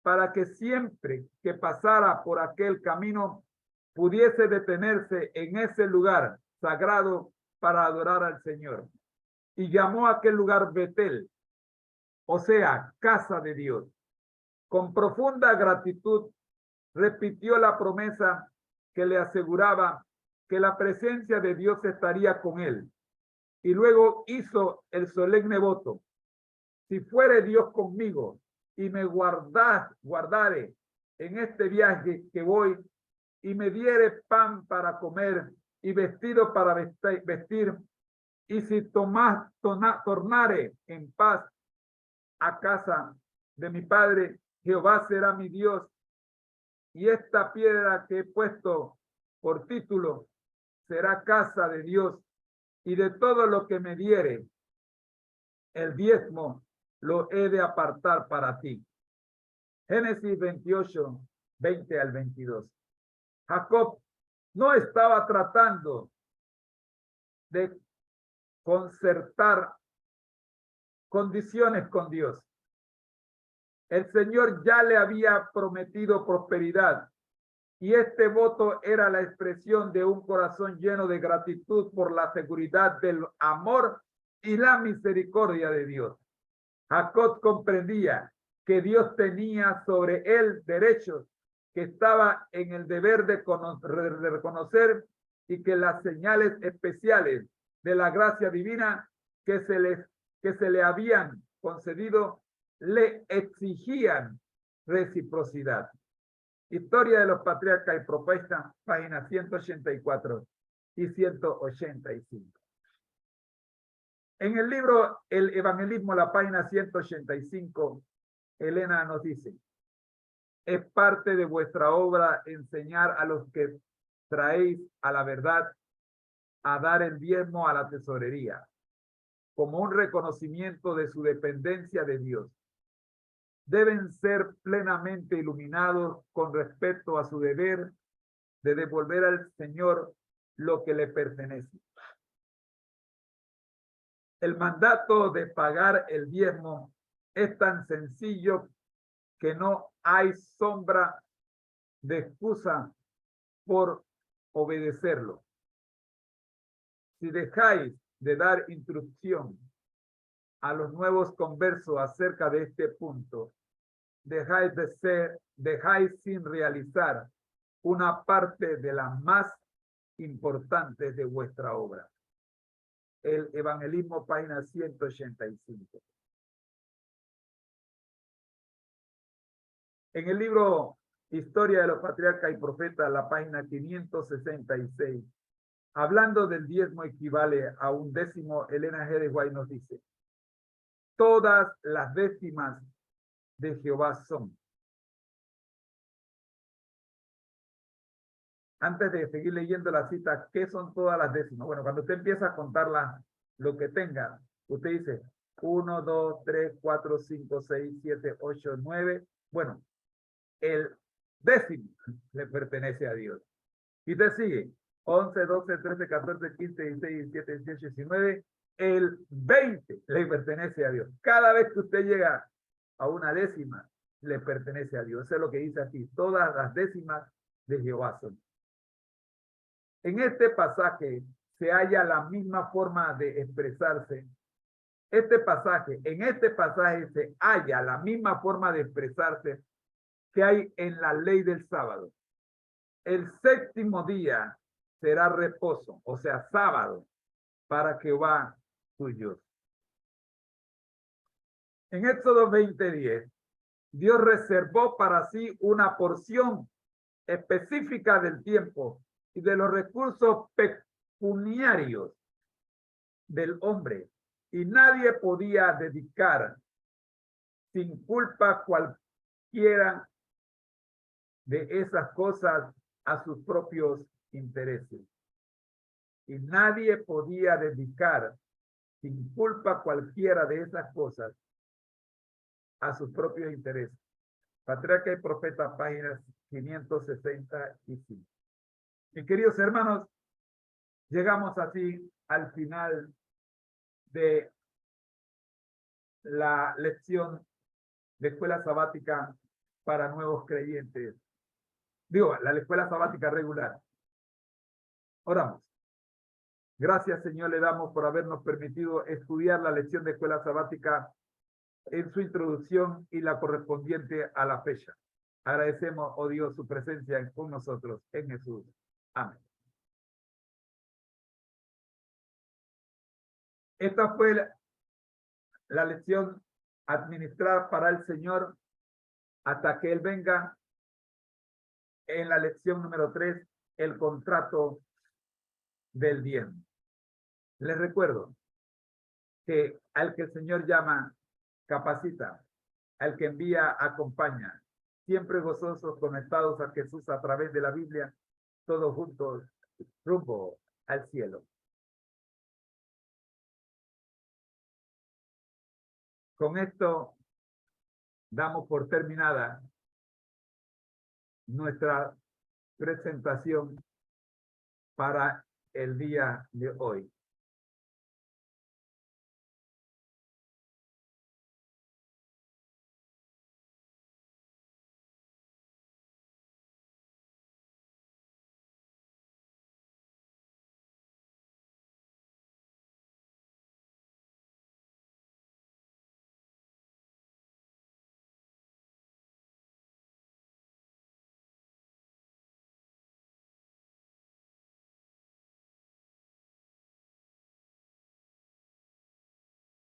para que siempre que pasara por aquel camino pudiese detenerse en ese lugar sagrado para adorar al Señor. Y llamó a aquel lugar Betel, o sea, casa de Dios. Con profunda gratitud repitió la promesa que le aseguraba que la presencia de Dios estaría con él. Y luego hizo el solemne voto: si fuere Dios conmigo y me guardare en este viaje que voy, y me diere pan para comer y vestido para vestir, y si tornare en paz a casa de mi padre, Jehová será mi Dios, y esta piedra que he puesto por título será casa de Dios, y de todo lo que me diere, el diezmo lo he de apartar para ti. Génesis 28, 20 al 22. Jacob no estaba tratando de concertar condiciones con Dios. El Señor ya le había prometido prosperidad, y este voto era la expresión de un corazón lleno de gratitud por la seguridad del amor y la misericordia de Dios. Jacob comprendía que Dios tenía sobre él derechos que estaba en el deber de reconocer, y que las señales especiales de la gracia divina que se le habían concedido le exigían reciprocidad. Historia de los Patriarcas y Profetas, páginas 184 y 185. En el libro El Evangelismo, la página 185, Elena nos dice: es parte de vuestra obra enseñar a los que traéis a la verdad a dar el diezmo a la tesorería, como un reconocimiento de su dependencia de Dios. Deben ser plenamente iluminados con respecto a su deber de devolver al Señor lo que le pertenece. El mandato de pagar el diezmo es tan sencillo que no hay sombra de excusa por obedecerlo. Si dejáis de dar instrucción a los nuevos conversos acerca de este punto, dejáis sin realizar una parte de las más importantes de vuestra obra. El Evangelismo, página 185. En el libro Historia de los Patriarcas y Profetas, la página 566, hablando del diezmo equivale a un décimo, Elena G. de White nos dice: todas las décimas de Jehová son. Antes de seguir leyendo la cita, ¿qué son todas las décimas? Bueno, cuando usted empieza a contarla, lo que tenga, usted dice 1, 2, 3, 4, 5, 6, 7, 8, 9. Bueno, el décimo le pertenece a Dios. Y usted sigue 11, 12, 13, 14, 15, 16, 17, 18, 19. El 20 le pertenece a Dios. Cada vez que usted llega a una décima, le pertenece a Dios. Eso es lo que dice aquí: todas las décimas de Jehová son. En este pasaje se halla la misma forma de expresarse. En este pasaje se halla la misma forma de expresarse que hay en la ley del sábado. El séptimo día será reposo, o sea, sábado, para Jehová tu Dios. En Éxodo 20:10, Dios reservó para sí una porción específica del tiempo y de los recursos pecuniarios del hombre, y nadie podía dedicar sin culpa cualquiera de esas cosas a sus propios intereses. Y nadie podía dedicar sin culpa cualquiera de esas cosas a sus propios intereses. Patriarca y Profeta, páginas 565. Mis queridos hermanos, llegamos así al final de la lección de escuela sabática para nuevos creyentes. Digo, la escuela sabática regular. Oramos. Gracias, Señor, le damos por habernos permitido estudiar la lección de escuela sabática en su introducción y la correspondiente a la fecha. Agradecemos, oh Dios, su presencia con nosotros en Jesús. Amén. Esta fue la lección administrada para el Señor hasta que Él venga. En la lección número 3, el contrato del bien. Les recuerdo que al que el Señor llama, capacita, al que envía, acompaña. Siempre gozosos, conectados a Jesús a través de la Biblia, todos juntos, rumbo al cielo. Con esto damos por terminada nuestra presentación para el día de hoy.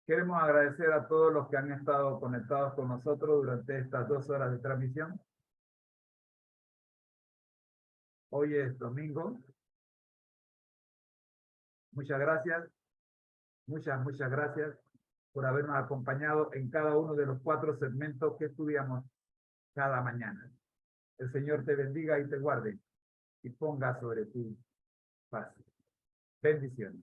Queremos agradecer a todos los que han estado conectados con nosotros durante estas 2 horas de transmisión. Hoy es domingo. Muchas gracias. Muchas gracias por habernos acompañado en cada uno de los 4 segmentos que estudiamos cada mañana. El Señor te bendiga y te guarde y ponga sobre ti paz. Bendiciones.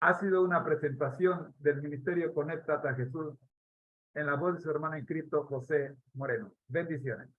Ha sido una presentación del Ministerio Conéctate a Jesús en la voz de su hermano en Cristo, José Moreno. Bendiciones.